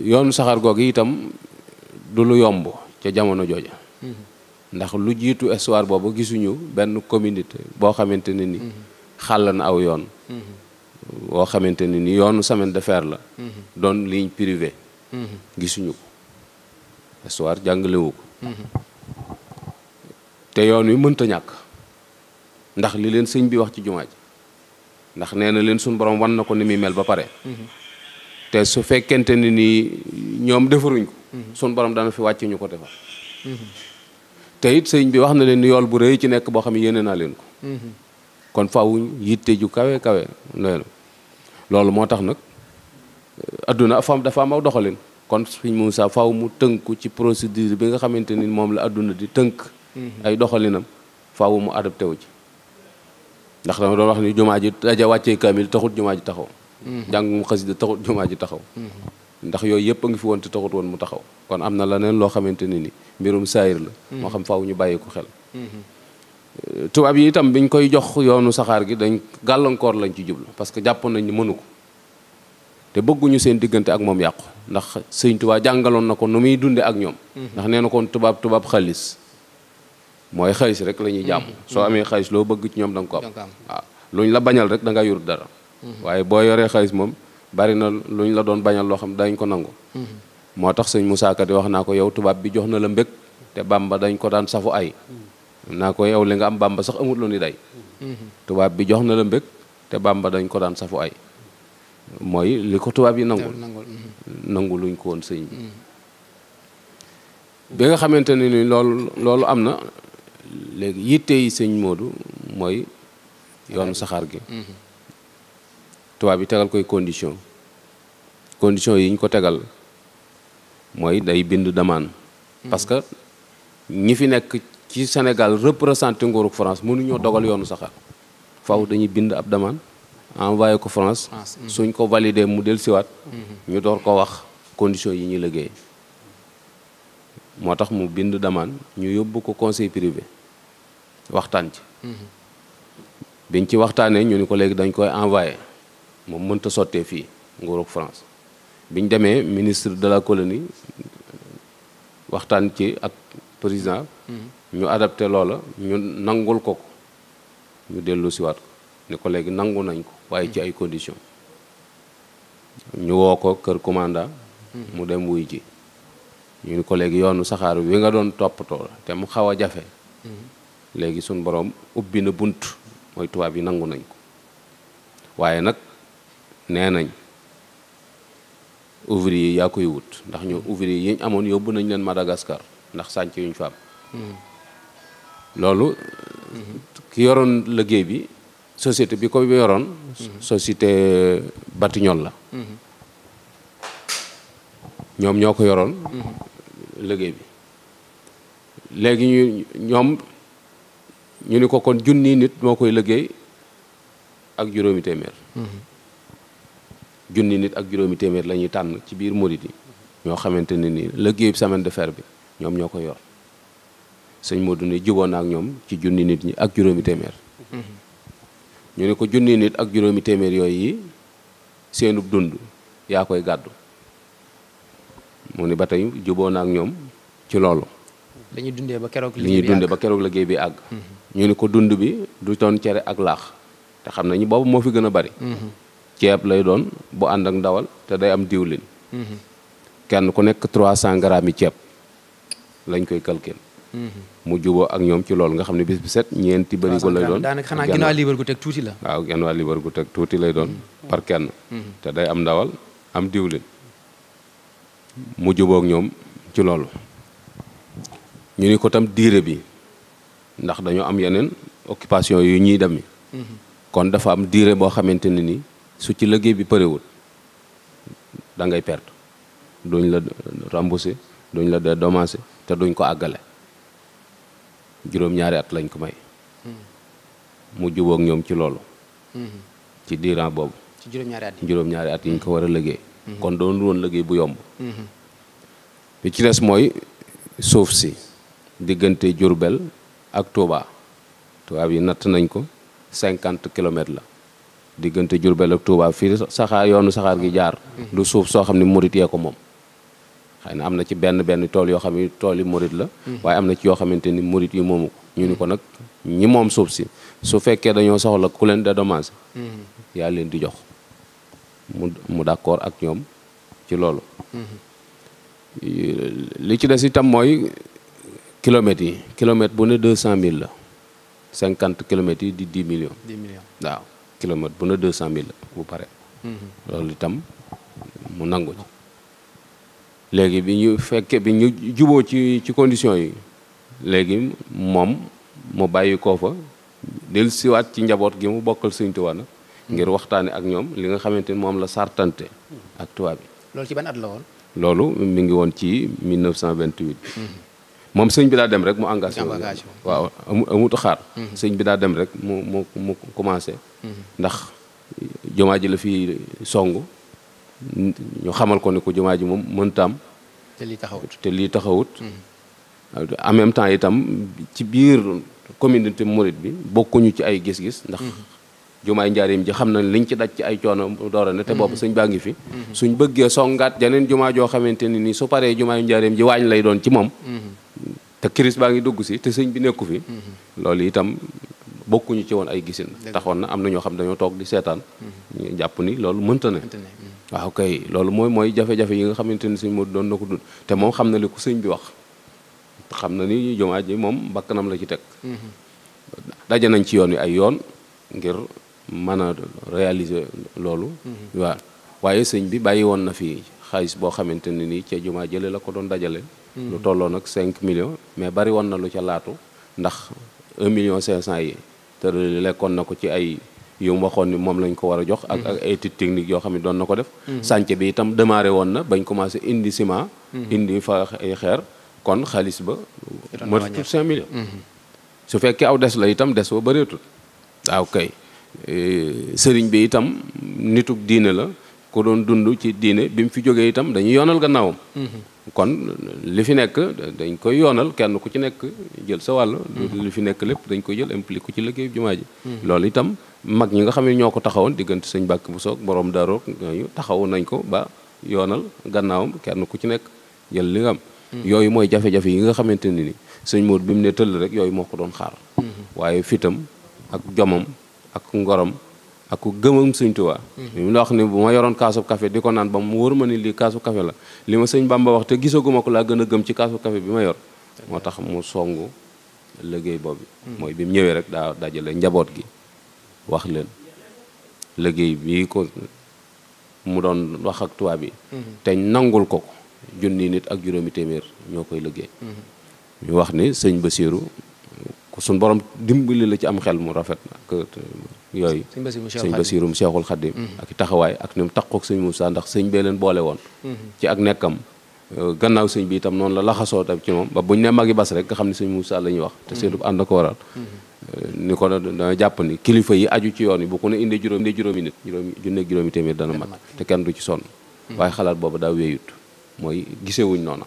yoonu saxaar googu itam du lu yomb ca jamono jooja ndax lu jiitu histoire boobu gisuñu benn communauté boo xamante ne ni xàll na aw yoon boo xamante ne ni yoonu chemin de fer la doon ligne privée gisuñu ko histoire jàngalewu ko te yoon wi mënta ñàkk ndax li leen sëñ bi wax ci jumaa ji ndax nee na leen suñ borom wan na ko ni muy mel ba pare te su fekkente ni nii ñoom defaruñ ko suñ borom dana fi wàcc ñu ko defar te it sëñ bi wax na leen ni yool bu rëy ci nekk boo xam ne yéene naa leen ko kon fawuñ yitte ju kawe kawe loolu moo tax nag adduna dafa am aw doxalin kon sëñ Moussa faw mu tënku ci procédure bi nga xamante ni moom la adduna di tënk ay doxalinam faw mu adapté wu ci ndax dama doon wax ni jumaa ji daja wàccee kaamil taxut jumaa ji taxaw jàngum xasida taxut jumaa ji taxaw ndax yooyu yëpp a ngi fi woon te taxut woon mu taxaw kon am na leneen loo xamante ni mbirum saayir la moo xam faaw ñu bàyyi ko xel tubaab yi itam biñ koy jox yoonu saxaar gi dañ gàllankoor lañ ci jublu parce que jàpp nañ ni mënu ko te bëgguñu seen diggante ak moom yàqu ndax sëñ Tuubaa jàngaloon na ko nu muy dunde ak ñoom ndax nee na koon tubaab xaalis mooy xaalis rek la ñuy jàmm soo amee xaalis loo bëgg ci ñoom da nga ko am waaw luñ la bañal rek da nga yor dara waaye boo yoree xaalis moom bari na luñ la doon bañal loo xam dañ ko nangu moo tax sëñ Moussa Ka di wax naa ko yow tubaab bi jox na la mbég te Bàmba dañ ko daan safu ay naa ko yow li nga am Bàmba sax amut lu ni day tubaab bi jox na la mbég te Bàmba dañ ko daan safu ay mooy li ko tubaab yi nangu luñ ko woon sëñ bi nga xamante ne ni loolu am na léegi yitte yi sëñ Modou mooy yoonu saxaar gi tubaab yi tegal koy condition yi ñu ko tegal mooy day bind demande parce que ñi fi nekk ci Sénégal représenté nguurug France mënuñoo dogal yoonu saxaar faaw dañuy bind ab demande envoyé ko France suñ ko validé mu del siwaat ñu door ko wax conditions yi ñuy liggéey moo tax mu bind demande ñu yóbbu ko conseil privé waxtaan ci biñ ci waxtaanee ñu ni ko léegi dañ koy envoyé moom mënta sottee fii nguurug France biñ demee ministre de la colonie waxtaan ci ak président ñu adapté loola ñu nangul ko ñu dellu siwaat ko ni ko léegi nangu nañ ko waaye ci ay conditions ñu woo ko kër commandant mu dem wuy ji ñu ni ko léegi yoonu saxaar wi nga doon toppatoo te mu xaw a jafe léegi suñ borom ubbi na bunt mooy tubaab yi nangu nañ ko waaye nag nee nañ ouvrier yi yaa koy wut ndax ñoo ouvrier yi ñu amoon yóbbu nañ leen Madagascar ndax sànc yuñ fa am loolu ki yoroon liggéey bi société bi ko yoroon société Batignolles la ñoom ñoo ko yoroon liggéey bi léegi ñu ni ko kon junni nit moo koy liggéey ak juróomi téeméer junni nit ak juróomi téeméer la ñuy tànn ci biir murit yi ñoo xamante ne ni liggéey semaine de fer bi ñoom ñoo ko yor sëñ Modou ne juboon na ak ñoom ci junni nit ñi ak juróomi téeméer ñu ne ko junni nit ak juróomi téeméer yooyu yi seenub dund yaa koy gàddu mu ni ba tey juboo na ak ñoom ci loolu li ñuy dundee ba keroog liggéey bi àgg ñu ni ko dund bi du doon cere ak laax te xam nañu boobu moo fi gën a bari ceeb lay doon bu ànd ak ndawal te day am diwlin kenn ku nekk 300 grammes yi ceeb lañ koy calcul mu juboo ak ñoom ci loolu nga xam ne bis bi set ñeenti barigo lay doon daanaka xanaa genn waa liibar gu teg tuuti la waaw genn waa liibar gu teg tuuti lay doon par kenn te day am ndawal am diwlin mu jubóog ñoom ci loolu. ñu ni ko tam diire bi ndax dañoo am yeneen occupation yu ñuy dem kon dafa am diire boo xamante ne ni su ci liggéey bi përewul da ngay perte duñ la rembourser duñ la dédommager te duñ ko àggale juróom-ñaari at lañ ko may mu jubóog ñoom ci loolu ci diiran boobu ci juróom-ñaari at yi ñu ko war a liggéey kon doon woon liggéey bu yomb bi ci des mooy suuf si diggante Diourbel ak Touba tubaab yi natt nañ ko 50 kilomètres la diggante Diourbel ak Touba fii saxaar yoonu saxaar gi jaar du suuf soo xam ne murit yee ko moom xëy na am na ci benn tool yoo xam ne tool yi murit la waaye am na ci yoo xamante ni murit yi moomu ko ñu ni ko nag ñi moom suuf si su fekkee dañoo soxla ku leen dédommager yaa leen di jox mu d'accord ak ñoom ci loolu li ci des itam mooy kilomètres yi kilomètre bu ne 200 000 la 50 kilomètres yi di 10 millions. 10 millions waaw kilomètre bu ne 200 000 la bu pare. loolu itam mu nangu ci. léegi bi ñu fekkee bi ñu juboo ci conditions yi léegi moom mu bàyyi koo fa del siwaat ci njaboot gi mu bokkal Sëñ Tuubaa nag ngir waxtaane ak ñoom li nga xamante ni moom la sartante ak tubaab bi. loolu ci ban at la woon. loolu mi ngi woon ci 1928. moom sëñ bi daa dem rek mu engagé waaw amutu xaar sëñ bi daa dem rek mu commencé ndax jumaa ji la fi song ñu xamal ko ni ko jumaa ji moom mënta am te lii taxawut en même temps itam ci biir communauté mouride bi bokkuñu ci ay gis-gis ndax jumaay njaareem ji xam na liñ ci daj ci ay coono doora ne te boobu sëñ baa ngi fi suñ bëggee songaat jeneen jumaa joo xamante ni nii su paree jumaayu njaareem ji waañ lay doon ci moom te kiris baa ngi dugg si te sëñ bi nekku fi loolu itam bokkuñu ci woon ay gisin taxoon na am na ñoo xam dañoo toog di seetaan ñu jàpp ni loolu mënta ne waaw kay loolu mooy jafe-jafe yi nga xamante ni sëñ moo doon na ko dund te moom xam na li ko sëñ bi wax xam na ni jumaa ji moom bakkanam la ci teg daje nañ ci yoon wi ay yoon ngir mën a réaliser loolu waaw waaye sëñ bi bàyyi woon na fi xaalis boo xamante ne nii ca jumaa jële la ko doon dajale lu tolloo nag 5 millions mais bari woon na lu ca laatu ndax 1,5 million yi te lekkoon na ko ci ay yu mu waxoon ni moom lañ ko war a jox ak ay études techniques yoo xam ne doon na ko def chantier bi itam démarré woon na bañ commencé indi ciment indi fa ay xeer kon xaalis ba matatul 5 millions su fekkee aw des la itam des ba bëreetul waaw kay sëriñ bi itam nituk diine la ku doon dund ci diine bi mu fi jógee itam dañuy yoonal gannaawam kon li fi nekk dañ koy yoonal kenn ku ci nekk jël sa wàll li fi nekk lépp dañ koy jël impliqué ku ci liggéey jumaa ji loolu itam mag ñi nga xam ne ñoo ko taxawoon diggante sëñ Bàkk bu soog borom Daaru ñooñu taxawu nañ ko ba yoonal gannaawam kenn ku ci nekk jël li nga am yooyu mooy jafe-jafe yi nga xamante ni sëñ Moodu bi mu ne tëll rek yooyu moo ko doon xaar waaye fitam ak jomam ak ngorom ak gëmam sëñ Tuubaa li mu la wax ni bu ma yoroon kaasu café di ko naan ba mu wóor ma ni lii kaasu café la li ma sëñ Bamba wax te gisaguma ko laa gën a gëm ci kaasu café bi ma yor moo tax mu songu liggéey boobu mooy bi mu ñëwee rek daa dajale njaboot gi wax leen liggéey bii ko mu doon wax ak tubaab bi te nangul ko junni nit ak juróomi téeméer ñoo koy liggéey ñu wax ni sëñ Basiiru suñ borom dimbali la ci am xel mu rafet ak yooyu sëñ Basiirum Seexul Xaddim ak taxawaay ak ni mu takkook sëñ Moussa ndax sëñ bee leen boole woon ci ak nekkam gannaaw sëñ bi itam noonu la laxasoo tam ci moom ba buñ ne magi bas rek nga xam ne sëñ Moussa la ñuy wax te seenu ànd ko waral ni ko dana jàpp ni kilifa yi aju ci yoon yi bu ko ne indee juróomi nit juróomi téeméer dana mat te kenn du ci sonn waaye xalaat boobu daa wéyut mooy gisewuñ noona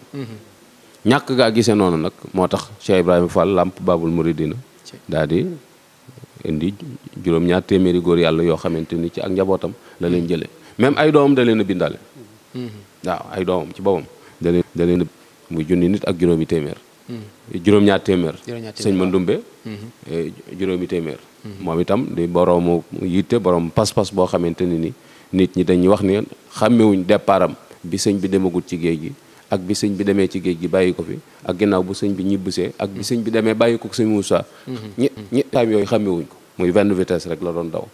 ñàkk gaa gisee noonu nag moo tax Cheikh Ibrahima Fall Lamp Babul Mouridina daal di indi juróom-ñaar téeméeri góor yàlla yoo xamante ni ci ak njabootam la leen jëlee même ay doomam da leen a bindaale waaw ay doomam ci boppam da leen muy junni nit ak juróomi téeméer juróom-ñaar téeméer sëñ Mandumbe juróomi téeméer moom itam di boroomu yitte borom pas-pas boo xamante ni nit ñi dañuy wax ni xàmmewuñ départam bi sëñ bi demagut ci géej gi ak bi sëñ bi demee ci géej gi bàyyi ko fi ak ginnaaw bu sëñ bi ñibbisee ak bi sëñ bi demee bàyyi ko sëñ Moussa ñi taam yooyu xàmmewuñ ko muy benn vitesse rek la doon daw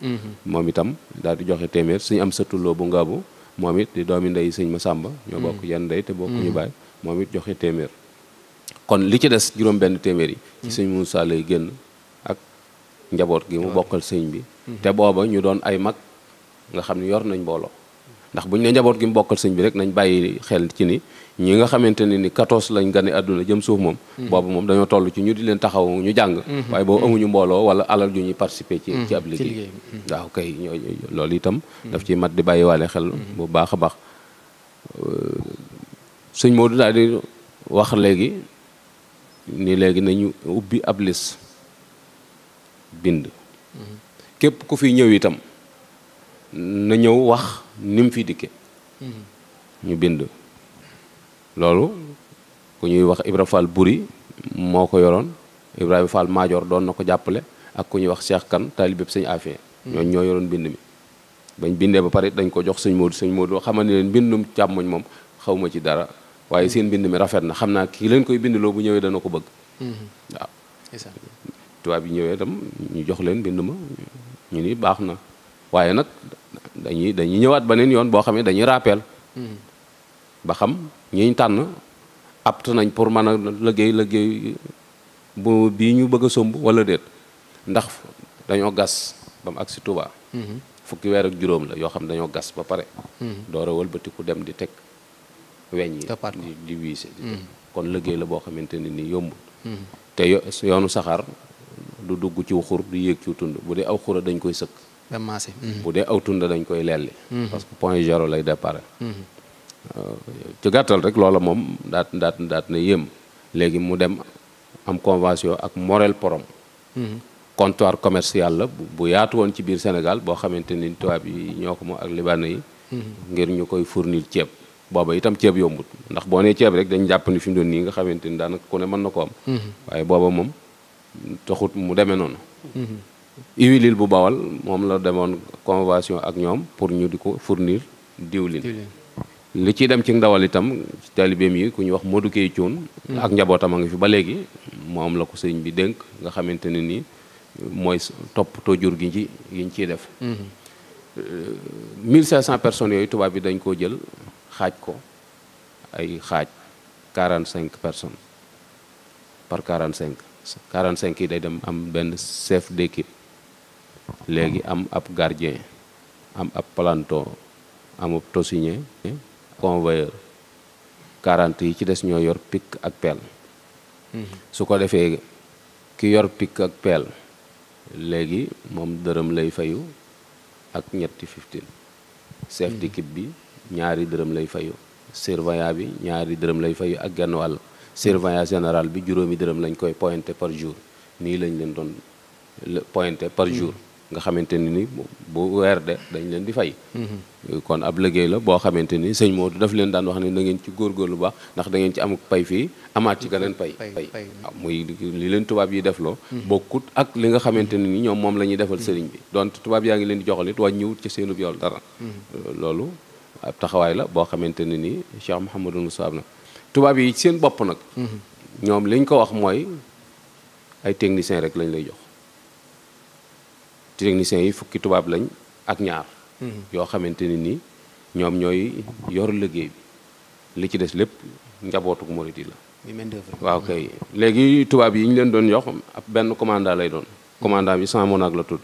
moom itam daal di joxe téeméer sëñ am sa tulloo bu ngaabu moom it di doomi ndey sëñ Masamba ñoo bokk yenn ndey te bokkuñu baay moom it joxe téeméer kon li ci des juróom benn téeméer yi ci sëñ Moussa lay génn ak njaboot gi mu bokkal sëñ bi te booba ñu doon ay mag nga xam ne yor nañ mbooloo ndax bu ñu ne njaboot gi mu bokkal sëñ bi rek nañ bàyyi xel ci ni ñi nga xamante ne ni 14 lañ gane àdduna jëm suuf moom boobu moom dañoo toll ci ñu di leen taxaw ñu jàng waaye boobu amuñu mbooloo wala alal ju ñuy participer ci ab liggéey waaw kay loolu itam daf ci mat di bàyyiwaale xel bu baax a baax sëñ Modou daal di wax léegi ni léegi nañu ubbi ab lis bind képp ku fi ñëw itam na ñëw wax ni mu fi dikke ñu bind loolu ku ñuy wax Ibra Fall Buri moo ko yoroon Ibrahima Fall Maajoor doon na ko jàppale ak ku ñuy wax Cheikh Kan taalibe sëñ Afee ñooñ ñoo yoroon bind mi bañ bindee ba pare dañ ko jox sëñ Modou xamal ne leen mbindum càmmoñ moom xaw ma ci dara waaye seen mbind mi rafet na xam naa kii leen koy bindloo bu ñëwee dana ko bëgg waaw tubaab yi ñëwee itam ñu jox leen mbind ma ñu ni baax na waaye nag dañuy ñëwaat beneen yoon boo xam ne dañuy rappel ba xam ñiñ tànn apt nañ pour mën a liggéey bu bii ñu bëgg a somb wala déet ndax dañoo gas ba mu agsi Touba fukki weer ak juróom la yoo xam dañoo gas ba pare door a wëlbatiku dem di teg weñ yi di wiise kon liggéey la boo xamante ne ni yombul te yoonu saxaar du dugg ci xur du yéeg ci tund bu dee aw xura dañ koy sëkk bu dee aw tund dañ koy lelli parce que point zéro lay départ ci gàttal rek loola moom daat na yéem léegi mu dem am convention ak Morel Porom comptoir commercial la bu yaatu woon ci biir Sénégal boo xamante ni tubaab yi ñoo ko moom ak libanais yi ngir ñu koy fournir ceeb booba itam ceeb yombut ndax boo nee ceeb rek dañ jàpp ni fi mu doon nii nga xamante ni daanaka ku ne mën na ko am waaye booba moom taxut mu demee noonu huile bu Bawal moom la demoon convention ak ñoom pour ñu di ko fournir diwlin li ciy dem ci ndawal itam taalibeem yi ku ñu wax Modou Kay Cuun ak njabootam a ngi fi ba léegi moom la ko sëñ bi dénk nga xamante ne nii mooy toppatoo jur gi ci yiñ ciy def 1500 personnes yooyu tubaab bi dañ koo jël xaaj ko ay xaaj 45 personnes par 45 yi day dem am benn chef d'équipe léegi am ab gardien am ab planton am ab tosigné convoyeur 40 yi ci des ñoo yor pic ak pelle su ko defee ki yor pic ak pelle léegi moom dërëm lay fayu ak ñetti 15 chef d'équipe bi ñaari dërëm lay fayu surveillant bi ñaari dërëm lay fayu ak genn wàll surveillant général bi juróomi dërëm lañ koy pointé par jour nii lañ leen doon pointé par jour nga xamante ni bu weer de dañ leen di fay kon ab liggéey la boo xamante ni sëñ Modou daf leen daan wax ne na ngeen ci góorgóorlu baax ndax da ngeen ci am pay fii amaat ci geneen pay waaw muy li leen tubaab yi defloo bokkut ak li nga xamante ne ni ñoom moom la ñuy defal sëriñ bi donte tubaab yaa ngi leen di joxal it wàññiwut ci seenub yool dara loolu ab taxawaay la boo xamante ne ni Cheikh Mouhamadou Moussa na tubaab yi seen bopp nag ñoom liñ ko wax mooy ay techniciens rek lañ lay jox techniciens yi fukki tubaab lañ ak ñaar yoo xamante ne ni ñoom ñooy yor liggéey bi li ci des lépp njabootuk murid yi la waaw kay léegi tubaab yi ñu leen doon jox ab benn commandant lay doon commandant bi sans monag la tudd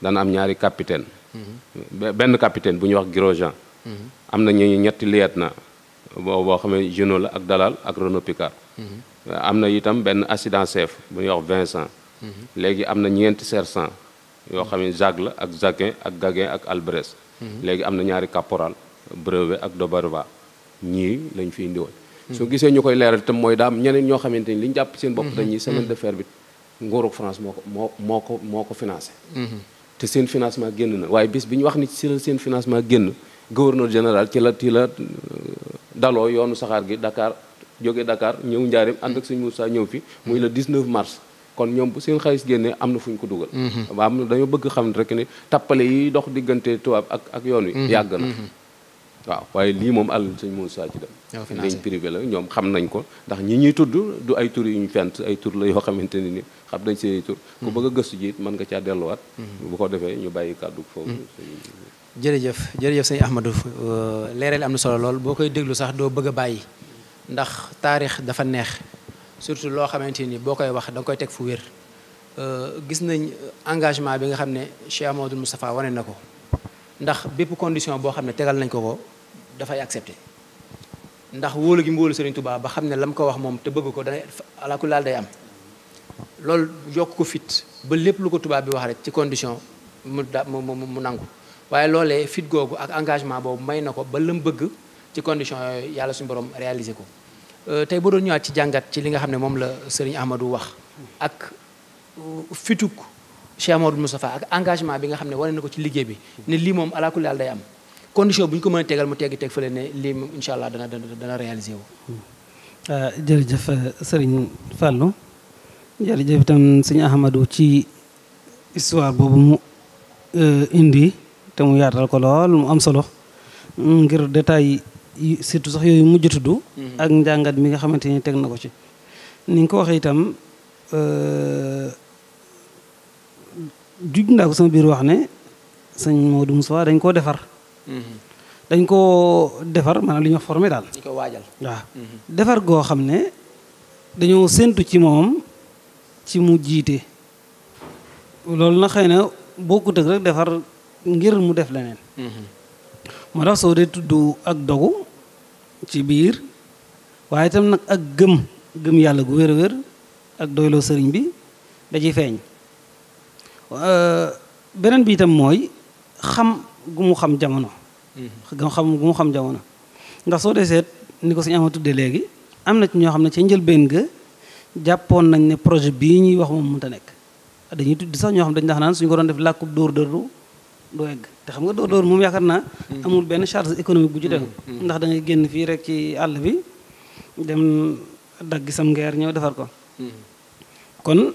dana am ñaari capitaine benn capitaine bu ñuy wax Grosjean am na ñu ñetti lieutenant boo xamee Junot la ak Dalal ak Renaud Picard am na itam benn assistant chef bu ñuy wax Vincent léegi am na ñeenti sergent yoo xam ne Jacques la ak Jacquin ak Gaguin ak Albrecht léegi am na ñaari caporal Brevet ak Doberva ñii lañ fi indi woon soo gisee ñu koy leeral itam mooy daam ñeneen ñoo xamante ni li ñu jàpp seen bopp dañuy semaine de fer bi nguurug France moo ko financé te seen financement génn na waaye bis bi ñu wax ni ci la seen financement génn gouverneur général ci la daloo yoonu saxaar gi Dakar jóge Dakar ñëw Njaaréem ànd ak sëñ Moussa ñëw fi muy le 19 mars kon ñoom bu seen xaalis génnee am na fu ñu ko dugal am na dañoo bëgg xam rek ne tappale yi dox diggante tubaab ak yoon wi yàgg na waaw waaye lii moom àll sëñ Moussa ci dem ñoo financé ligne privé la ñoom xam nañ ko ndax ñi ñuy tudd du ay tur yu ñu fent ay tur la yoo xamante ni xam nañ seen tur ku bëgg a gëstu ji it mën nga caa delluwaat bu ko defee ñu bàyyi kàddu foofu jërëjëf sëñ Ahmadou leeral am na solo lool boo koy déglu sax doo bëgg a bàyyi ndax taarix dafa neex surtout loo xamante ni boo koy wax da nga koy teg fu wér gis nañ engagement bi nga xam ne Cheikh Amadou Moustapha wane na ko ndax bépp condition boo xam ne tegal nañ ko dafay accepté ndax wóolu gi mu wóolu Serigne Touba ba xam ne la mu ko wax moom te bëgg ko dana alaakulli laal day am loolu yokk ko fit ba lépp lu ko tubaab bi wax rek ci condition mu nangu waaye loolee fit googu ak engagement boobu may na ko ba lam bëgg ci condition yooyu yàlla suñu borom réaliser ko tey boo doon ñëwaat ci jàngat ci li nga xam ne moom la Serigne Ahmadou wax ak fituk Cheikh Amadou Moustapha ak engagement bi nga xam ne wane na ko ci liggéey bi ne lii moom alaakulli laal day am condition bu ñu ko mën a tegal mu teggi teg fële ne lii moom incha allah dana réaliser wu. jërëjëf Serigne Fallou jërëjëf itam Serigne Ahmadou ci histoire boobu mu indi te mu yaatal ko lool mu am solo ngir détail yi surtout sax yooyu mujj tudd ak njàngat mi nga xamante ni teg na ko ci ni nga ko waxee itam juj naa ko sama biir wax ne sëñ Modou Moustapha dañ koo defar dañ koo defar maanaam li ñuy wax formé daal dañ ko waajal waaw defar goo xam ne dañoo séntu ci moom ci mu jiite loolu na xëy na bokkut ak rek defar ngir mu def leneen moo tax soo dee tudd ak dogu ci biir waaye itam nag ak gëm yàlla gu wér a wér ak doyloo sëriñ bi da ciy feeñ beneen bi itam mooy xam gu mu xam jamono xam gu mu xam jamono ndax soo dee seet ni ko suñu ama tuddee léegi am na ci ñoo xam ne ca njëlbeen ga jàppoon nañ ne projet bii ñuy wax moom mënta nekk dañuy tudd sax ñoo xam dañ ndax naan suñu ko doon def làkkub dóor du egg te xam nga dóor moom yaakaar naa amul benn charge économique bu ci def ndax da ngay génn fii rek ci àll bi dem dagg sam ngeer ñëw defar ko kon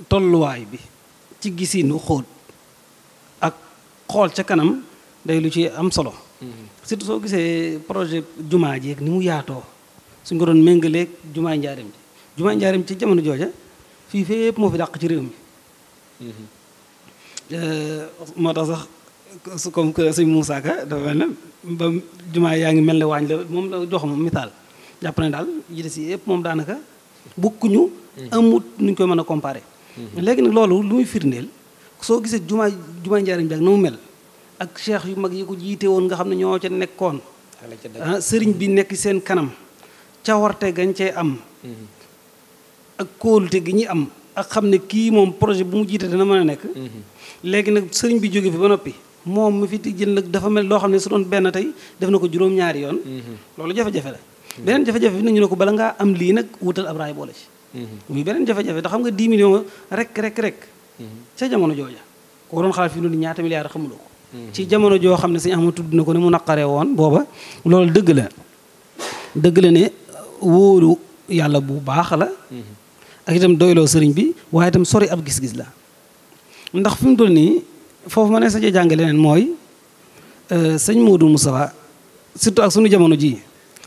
tolluwaay bi ci gisinu xóot ak xool ca kanam day lu ci am solo surtout soo gisee projet jumaa ji ni mu yaatoo suñ ko doon méngaleeg jumaay njaareem ci jamono jooja fii fépp moo fi dàq ci réew mi moo tax sax comme que sëñ Moussa Ka dafa mel ne ba jumaa yaa ngi mel ne waañ la moom la jox moom misaal jàpp ne daal yi des yëpp moom daanaka bokkuñu amut nuñ koy mën a comparer léegi nag loolu lu muy firndeel soo gisee jumaay njaareem bi ak na mu mel ak cheikh yu mag yi ko jiite woon nga xam ne ñoo ca nekkoon sëriñ bi nekk seen kanam cawarte gañ cee am ak kóolute gi ñi am ak xam ne kii moom projet bu mu jiite dana mën a nekk léegi nag sëriñ bi jóge fi ba noppi moom mi fi jël nag dafa mel loo xam ne su doon benn tey def na ko juróom-ñaari yoon loolu jafe-jafe la beneen jafe-jafe bi nag ñu ne ko bala ngaa am lii nag wutal ab raay boole ci muy beneen jafe-jafe ndax xam nga 10 millions rek ca jamono jooja ko doon xalaat fi nu ñaata milliards xamuloo ko ci jamono joo xam ne suñu am tudd na ko ne mu naqaree woon booba loolu dëgg la ne wóoru yàlla bu baax la ak itam doyloo sëriñ bi waaye itam sori ab gis-gis la ndax fi mu toll nii foofu ma ne sa jàng leneen mooy sëñ Modou Moustapha surtout ak suñu jamono ji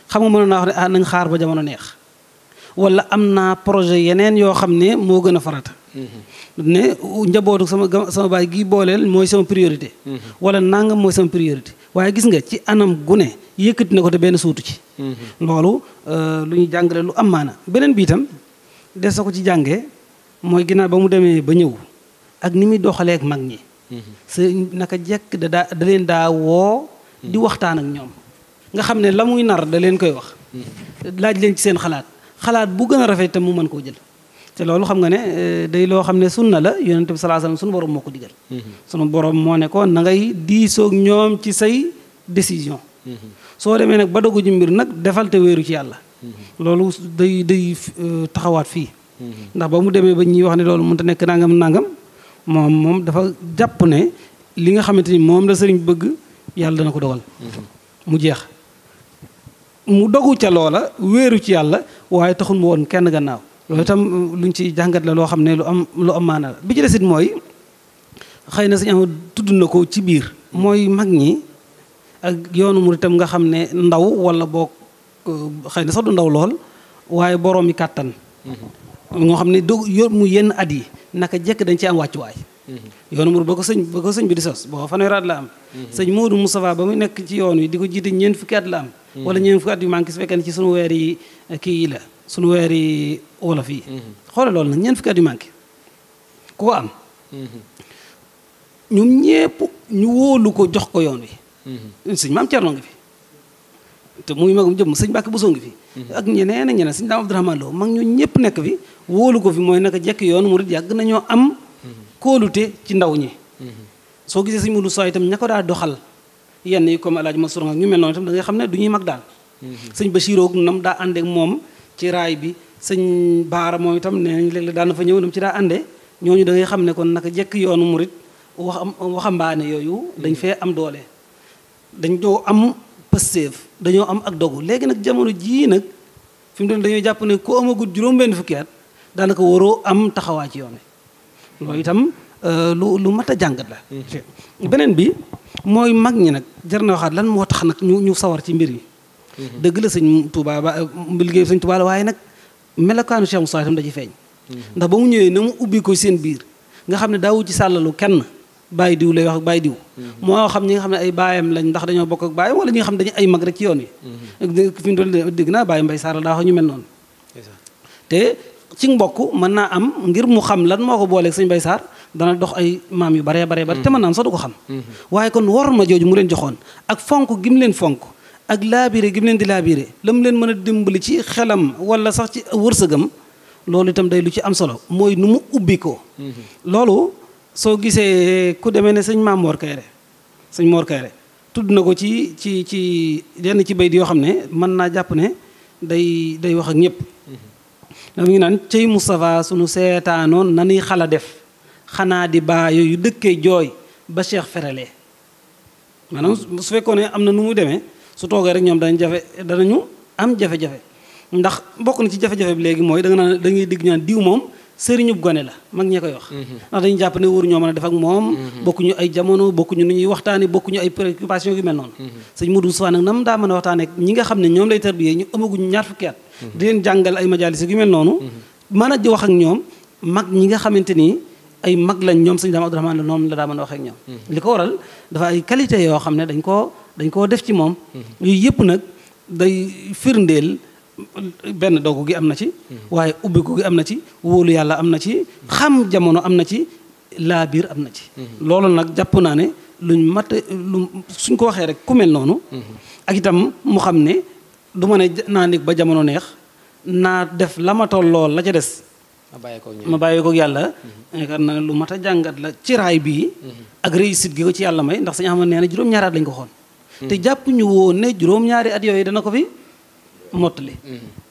xam nga mën naa wax ne nañ xaar ba jamono neex wala am naa projet yeneen yoo xam ne moo gën a farata ne njabootu sama baay gi booleel mooy sama priorité wala nangam mooy sama priorité waaye gis nga ci anam gune yëkkati na ko te benn suutu ci loolu lu ñu jàngale lu am maana beneen bi itam des sa ko ci jàngee mooy ginnaaw ba mu demee ba ñëw ak ni muy doxalee ak mag ñi sa naka jekk da leen daa woo di waxtaan ak ñoom nga xam ne la muy nar da leen koy wax laaj leen ci seen xalaat bu gën a rafet itam mu mën koo jël te loolu xam nga ne day loo xam ne sunna la yonent bi sallallahu alayhi wasallam sunu borom moo ko digal sunu borom moo ne ko na ngay diisoog ñoom ci say décision soo demee nag ba dogu ji mbir nag defal te wéeru ci yàlla loolu day taxawaat fii ndax ba mu demee ba ñuy wax ne loolu mënut a nekk nangam moom dafa jàpp ne li nga xamante ni moom la sëriñ bëgg yàlla dana ko dogal mu jeex mu dogu ca loola wéeru ci yàlla waaye taxul mu woon kenn gannaaw loolu itam luñ ci jàngat la loo xam ne lu am maana la bi ci desit mooy xëy na suñu am tudd na ko ci biir mooy mag ñi ak yoonu murit itam nga xam ne ndaw wala boog xëy na sax du ndaw lool waaye borom yi kàttan moo xam ne du mu yenn at yi naka jekk dañ ci am wàccuwaay yoonu murit ba ko sëñ bi di sos boo fanweeri at la am sëñ Modou Moustapha ba muy nekk ci yoon wi di ko jiite ñeent fukki at la am wala ñeent fukki at yu manqué su fekkee ne ci sunu weer yi kii yi la sunu weer yi wolof yi xoole loolu nag ñeent fukki at yu manqué ku ko am ñoom ñépp ñu wóolu ko jox ko yoon wi sëñ Maam Cerno ngi fi te muy magum jëm sëñ Mbàkke Buso ngi fi ak ñeneen ak ñeneen sëñ Daam Abdourahmane Lo mag ñu ñëpp nekk fi wóolu ko fi mooy naka jekk yoonu murit yàgg nañoo am kóolute ci ndaw ñi soo gisee sëñ Modou Sow itam ña ko daa doxal yenn yi comme Alaaji Mansour ak ñu mel noonu itam da ngay xam ne du ñuy mag daal sëñ Bachirou nam daa àndeek moom ci raay bi sëñ Baara moom itam nee nañ léeg-léeg daan na fa ñëw nam ci daa àndee ñooñu da ngay xam ne kon naka jekk yoonu murit waxambaane yooyu dañ fee am doole dañ doo am pësteef dañoo am ak dogu léegi nag jamono jii nag fi mu doon dañoo jàpp ne ku amagut juróom-benn fukki at daanaka waroo am taxawaay ci yoon wi loolu itam lu mat a jàngat la beneen bi mooy mag ñi nag jar na waxaat lan moo tax nag ñu sawar ci mbir yi dëgg la sëñ Touba ba liggéey sëñ Touba la waaye nag melokaanu Cheikh Moussa itam da ci feeñ ndax ba mu ñëwee na mu ubbi ko seen biir nga xam ne daawu ci sàllalu kenn bàyyi diw lay wax ak bàyyi diw moo xam ñi nga xam ne ay baayam lañ ndax dañoo bokk ak baayam wala ñi nga xam ne dañu ay mag rek ci yoon wi fi mu doon dégg naa bàyyi mbay saara daa wax ñu mel noonu te ci mbokk mën naa am ngir mu xam lan moo ko booleeg sëñ Mbay Saar dana dox ay maam yu baree baree bari te mën naa am sax du ko xam waaye kon war ma jooju mu leen joxoon ak fonk gi mu leen fonk ak laabiré gi mu leen di laabiré la mu leen mën a dimbali ci xelam wala sax ci wërsëgam loolu itam day lu ci am solo mooy nu mu ubbi ko loolu soo gisee ku demee ne sëñ Mor Kayre sëñ Mor Kayre tudd na ko ci yenn ci bayit yoo xam ne mën naa jàpp ne day wax ak ñëpp da ngi naan cey Moustapha sunu seetaanoon nanuy xala def xanaa di baa yooyu dëkkee jooy ba Cheikh ferale maanaam su fekkoon ne am na nu mu demee su toogee rek ñoom danañu am jafe-jafe ndax bokk na ci jafe-jafe bi léegi mooy da ngay digg ñaan diw moom sëriñub gone la mag ñee koy wax ndax dañu jàpp ne waru ñoo mën a def ak moom bokkuñu ay jamono bokkuñu nu ñuy waxtaane bokkuñu ay préoccupation yu mel noonu sëñ Modou Sow nag nam daa mën a waxtaane ñi nga xam ne ñoom lay tarbiyee ñu amaguñu ñaar fukki at di leen jàngal ay majalis yu mel noonu mën a wax ak ñoom mag ñi nga xamante ni ay mag lañ ñoom sëñ Daam Abdourahmane la noonu la daa mën a wax ak ñoom li ko waral dafa ay qualité yoo xam ne dañ koo def ci moom yooyu yëpp nag day firndeel benn dogu gi am na ci waaye ubbiku gi am na ci wóolu yàlla am na ci xam jamono am na ci laa biir am na ci loolu nag jàpp naa ne suñ ko waxee rek ku mel noonu ak itam mu xam ne du ma ne naa nekk ba jamono neex naa def la ma toll lool la ca des ma bàyyi ko yàlla yaakaar naa ne lu mat a jàngat la ci raay bii ak réussite gi ko ci yàlla may ndax sañu xam ne nee na juróom-ñaari at lañ ko xoon te jàpp ñu woon ne juróom-ñaari at yooyu dana ko fi mottali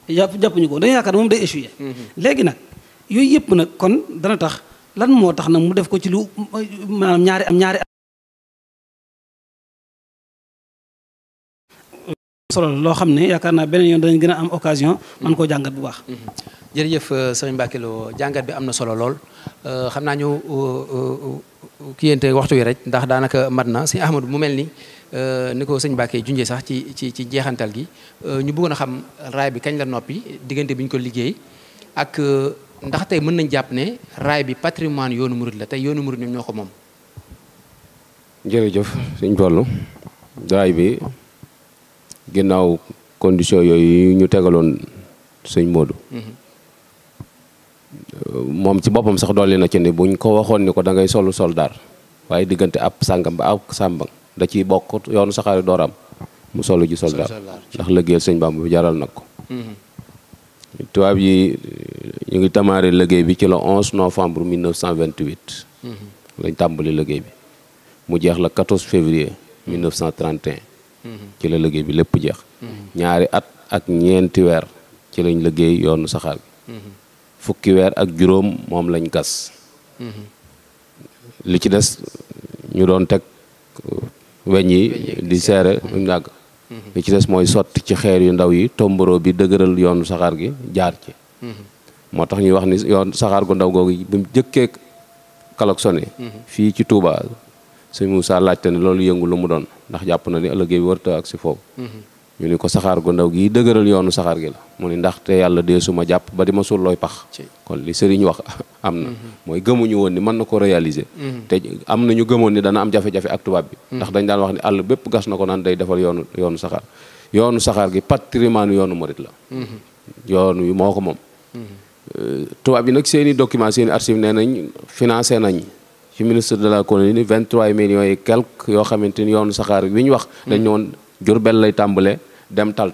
jàppuñu ko dañu yaakaar moom day échoué léegi nag yooyu yëpp nag kon dana tax lan moo tax nag mu def ko ci lu maanaam ñaari at solo loo xam ne yaakaar naa beneen yoon danañ gën a am occasion man koo jàngat bu baax jërëjëf sëriñ Mbacke Lo jàngat bi am na solo lool xam naa ñu kiyente waxtu wi rek ndax daanaka mat na sëñ Ahmadou mu mel ni ko sëñ Mbacke junjee sax ci jeexantal gi ñu bëggoon a xam raay bi kañ la noppi diggante bi ñu ko liggéey ak ndax tey mën nañ jàpp ne raay bi patrimoine yoonu murid la tey yoonu murid ñoom ñoo ko moom. jërëjëf sëñ Fallu raay bi ginnaaw condition yooyu ñu tegaloon sëñ Modou moom ci boppam sax dolli na ci ne buñ ko waxoon ni ko da ngay solu soldaar waaye diggante ab sàngam ba ab sàmbang da ciy bokk yoonu saxaari dooram mu solu ji soldaar ndax liggéeyal sëñ Bamba bi jaral nag ko tubaab yi ñu ngi tamaare liggéey bi ci le 11 novembre 1928 lañ tàmbali liggéey bi mu jeex la 14 février 1931 ci la liggéey bi lépp jeex ñaari at ak ñeenti weer ci lañ liggéey yoonu saxaar bi fukki weer ak juróom moom lañ gas li ci des ñu doon teg weñ yi di seere ñu yàgg li ci des mooy sotti ci xeer yu ndaw yi tomboro bi dëgëral yoonu saxaar gi jaar ci moo tax ñuy wax ni yoon saxaar gu ndaw googu bi mu jëkkee klaxonné fii ci Touba sëñ Moussa laajte ne loolu yëngu lu mu doon ndax jàpp na ni ëllëgee bi warta ak si foofu ñu ni ko saxaar gu ndaw gi dëgëral yoonu saxaar gi la mu ni ndaxte yàlla dee suma jàpp ba di ma suul looy pax kon li sëriñ wax am na mooy gëmuñu woon ni mën na ko réaliser te am na ñu gëmoon ni dana am jafe-jafe ak tubaab bi ndax dañ daan wax ni àll bépp gas na ko naan day defal yoonu saxaar gi patrimoine yoonu murit la yoonu yu moo ko moom tubaab bi nag seeni document seeni archive nee nañ financé nañ ci ministre de la colonie 23 millions et quelques yoo xamante ni yoonu saxaar bi ñu wax dañ ne woon Jurbel lay tàmbalee dem tal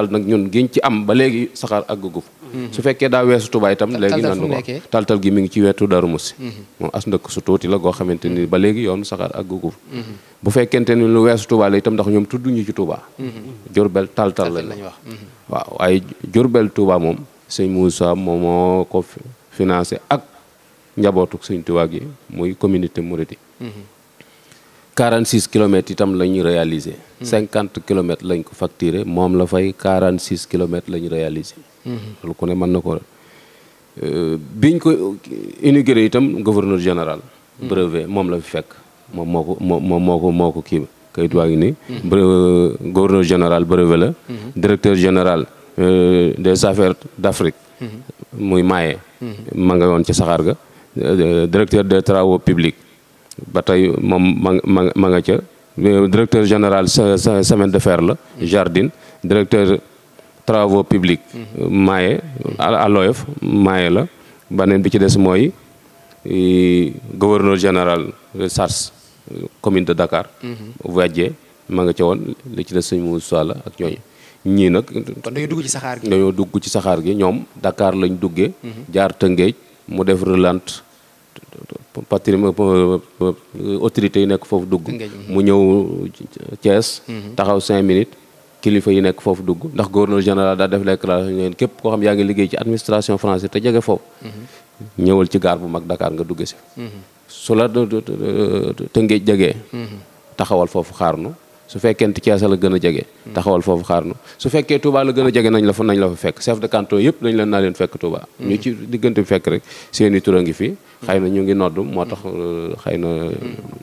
nag ñun giñ ci am ba léegi saxaar àggu su fekkee daa weesu Touba itam léegi nan ko tal gi mi ngi ci wetu Darou Moussi moom as ndëkk su tuuti la goo xamante ni ba léegi yoonu saxaar àggu bu fekkente ni lu weesu Touba la itam ndax ñoom tudduñu ci Touba Jurbel tal lañ wax waaw waaye Jurbel Touba moom sëñ Moussa moom moo ko financé ak njabootu sëñ Touba gi muy communauté mouride 46 kilomètres itam la ñu réalisé 50 kilomètres lañ ko facturé moom la fay 46 kilomètres la ñu réalisé loolu ku ne mën na ko biñ ko inauguré itam gouverneur général brevet moom la fi fekk moom moo ko kii kayit waa ngi ni gouverneur général brevet la directeur général des affaires d'Afrique muy maaye ma nga woon ci saxaar ga directeur des travaux publics ba tey moom ma nga ca directeur général semaine de fer la jardin directeur travaux publics maaye aloyof maaye la baneen bi ci des mooy gouverneur général SARS commune de Dakar Ouadjé ma nga ca woon li ci des sëñ Moussa la ak ñooñu ñii nag kon dañoo dugg ci saxaar gi dañoo dugg ci saxaar gi ñoom Dakar lañ duggee jaar Tëngéej mu def relante patrimoine autorité yi nekk foofu dugg mu ñëw Thiès taxaw 5 minutes kilifa yi nekk foofu dugg ndax gouverneur général daa def déclaration ngeen képp koo xam yaa ngi liggéey ci administration française te jege foofu ñëwal ci gaar bu mag Dakar nga dugge si su la Tëngéej jegee taxawal foofu xaar nu su fekkente Thiès la gën a jege taxawal foofu xaar nu su fekkee Touba la gën a jege nañ la fa fekk chef de canton yëpp dañ leen naa leen fekk Touba ñu ci diggante bi fekk rek seeni tur a ngi fi xëy na ñu ngi nodd moo tax xëy na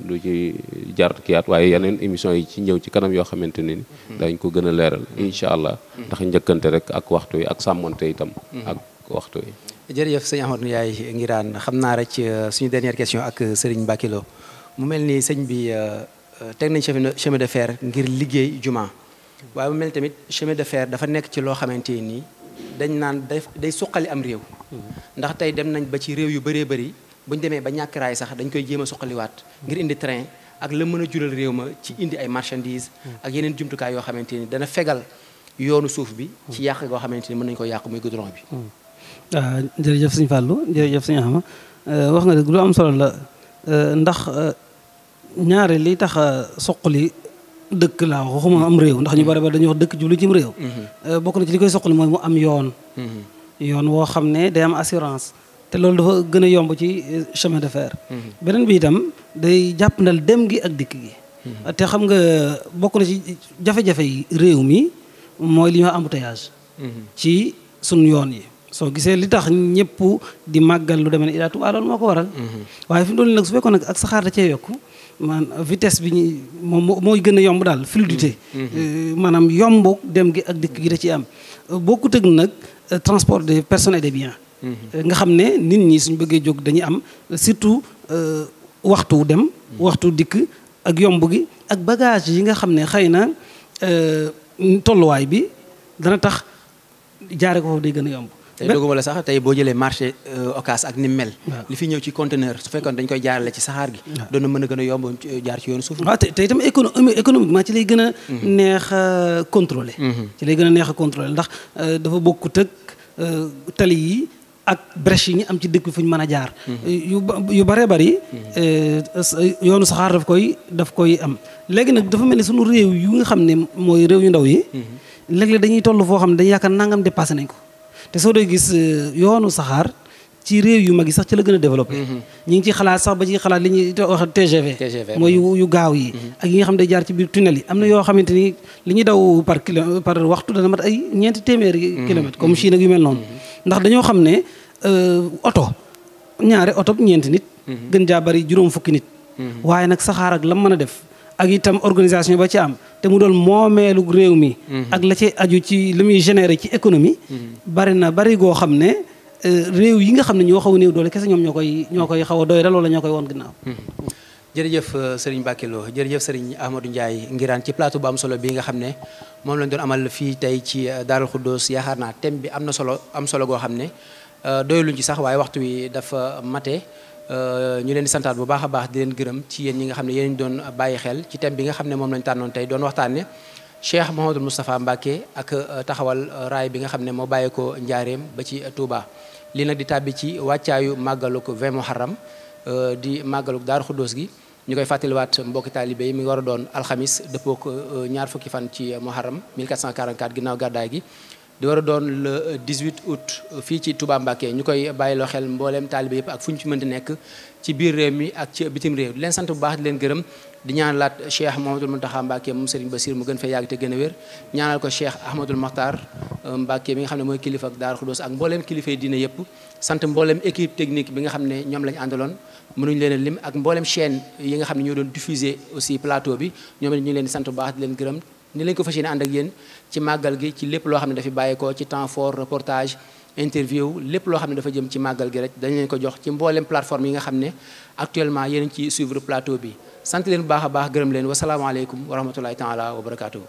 du ci jar kiyaat waaye yeneen émission yi ci ñëw ci kanam yoo xamante ni dañ ko gën a leeral incha allah ndax njëkkante rek ak waxtu yi ak sàmmonte itam ak waxtu yi jërëjëf sëñ Ahmadou Ndiaye Nguirane xam naa rek suñu dernière question ak Serigne Mbacké Lo mu mel ni sëñ bi teg nañ chemin de fer ngir liggéey juma waaye mu mel tamit chemin de fer dafa nekk ci loo xamante nii dañ naan day suqali am réew ndax tey dem nañ ba ci réew yu bëree bëri bu ñu demee ba ñàkk raay sax dañ koy jéem a suqaliwaat ngir indi train ak la mën a jural réew ma ci indi ay marchandises ak yeneen jumtukaay yoo xamante ni dana fegal yoonu suuf bi ci yàq goo xamante ni mën nañu ko yàq muy goudron bi waaw jërëjëf sëñ Fallou jërëjëf sëñ Ahma wax nga dëgg lu am solo la ndax ñaare li tax soqali dëkk laa waxuma am réew ndax ñu bari ba dañuy wax dëkk jublu cim réew bokk na ci li koy soqali mooy mu am yoon woo xam ne day am assurance te loolu dafa gën a yomb ci chemin de fer beneen bi itam day jàppandal dem gi ak dikk gi te xam nga bokk na ci jafe-jafe yi réew mi mooy li ñoo embouteillage ci sunu yoon yi soo gisee li tax ñëpp di màggal lu demee ne Ila Touba loolu moo ko waral waaye fi mu doon nag su fekkoon nag ak saxaar da cee yokku man vitesse bi moom mooy gën a yomb daal fluidité maanaam yomb dem gi ak dikk gi da ciy am bokkut ak nag transport des personnes et des biens nga xam ne nit ñi suñu bëggee jóg dañuy am surtout waxtu dem waxtu dikk ak yomb gi ak bagage yi nga xam ne xëy na tolluwaay bi dana tax jaare ko foofu day gën a yomb tey dogguma la sax tey boo jëlee marché Ocass ak ni mel li fi ñëw ci conteneur su fekkoon dañ koy jaarale ci saxaar gi doon na mën a gën a yomb jaar ci yoonu suuf waaw te itam économiquement ci lay gën a neex a contrôler ci lay gën a neex a contrôler ndax dafa bokkut ak tali yi ak brèche yi ñu am ci dëkk bi fu ñu mën a jaar yu bëree bëri yoonu saxaar daf koy am léegi nag dafa mel ni sunu réew yu nga xam ne mooy réew yu ndaw yi léeg-léeg dañuy toll foo xam ne dañuy yaakaar nangam dépassé nañ ko te soo dee gis yoonu saxaar ci réew yu mag yi sax ci la gën a développé ñi ngi ci xalaat sax ba ci xalaat li ñuy wax TGV mooy yu gaaw yi ak yi nga xam ne day jaar ci biir tunnel yi am na yoo xamante ni li ñuy daw par waxtu dana mat ay 4 téeméeri kilomètres comme Chine ak yu mel noonu ndax dañoo xam ne oto ñaari oto ñeenti nit gën jaa bari juróom fukki nit waaye nag saxaar ak lam mën a def ak itam organisation ba ci am te mu doon moomeelu réew mi ak la ci aju ci li muy générer ci économie bari goo xam ne réew yi nga xam ne ñoo xaw a néew doole kese ñoom ñoo koy xaw a doy dal wala ñoo koy woon ginnaaw. jërëjëf Serigne Mbacké Lo jërëjëf Serigne Ahmadou Ndiaye Nguirane ci plateau bu am solo bi nga xam ne moom lañ doon amal fii tey ci Daarul Xuddoos yaakaar naa thème bi am solo goo xam ne doyluñ ci sax waaye waxtu wi dafa mate ñu leen di santaat bu baax a baax di leen gërëm ci yéen ñi nga xam ne yéen doon bàyyi xel ci thème bi nga xam ne moom lañ tànnoon tey doon waxtaanne Cheikh Mouhamadou Moustapha Mbacké ak taxawal raay bi nga xam ne moo bàyyi ko Njaareem ba ci Touba lii nag di tàbbi ci wàccaayu màggaluk 20 Muharram di màggaluk Daaru Xuddoos gi ñu koy fàttaliwaat mbokki taalibe yi mi ngi war a doon alxamis dëppook ñaar fukki fan ci Muharram 1444 ginnaaw gàddaay gi di war a doon le 18 août fii ci Touba Mbacké ñu koy bàyyiloo xel mbooleem taalibe yëpp ak fu ñu ci mënti nekk ci biir réew mi ak ci bitim réew di leen sant bu baax di leen gërëm di ñaanalaat Cheikh Mouhamadoul Mountakha Mbacké moom Serigne Bassir mu gën fee yàgg te gën a wér ñaanal ko Cheikh Ahmadoul Makhtar Mbacké mi nga xam ne mooy kilifa ak Daaru Xuddoos ak mbooleem kilifa yi diine yëpp sant mbooleem équipe technique bi nga xam ne ñoom lañu àndaloon mënuñu leen a lim ak mbooleem chaîne yi nga xam ne ñoo doon diffuser aussi plateau bi ñoom it ñu leen di sant bu baax di leen gërëm ni lañ ko fas yéene ànd ak yéen ci màggal gi ci lépp loo xam ne dafa bàyyeekoo ci temps fort reportage interview lépp loo xam ne dafa jëm ci màggal gi rek dañ leen ko jox ci mbooleem plateforme yi nga xam ne actuellement yéen ci suivre plateau bi sant leen bu baax a baax gërëm leen wasalaamaaleykum wa rahmatullahi taala wa barakaatu.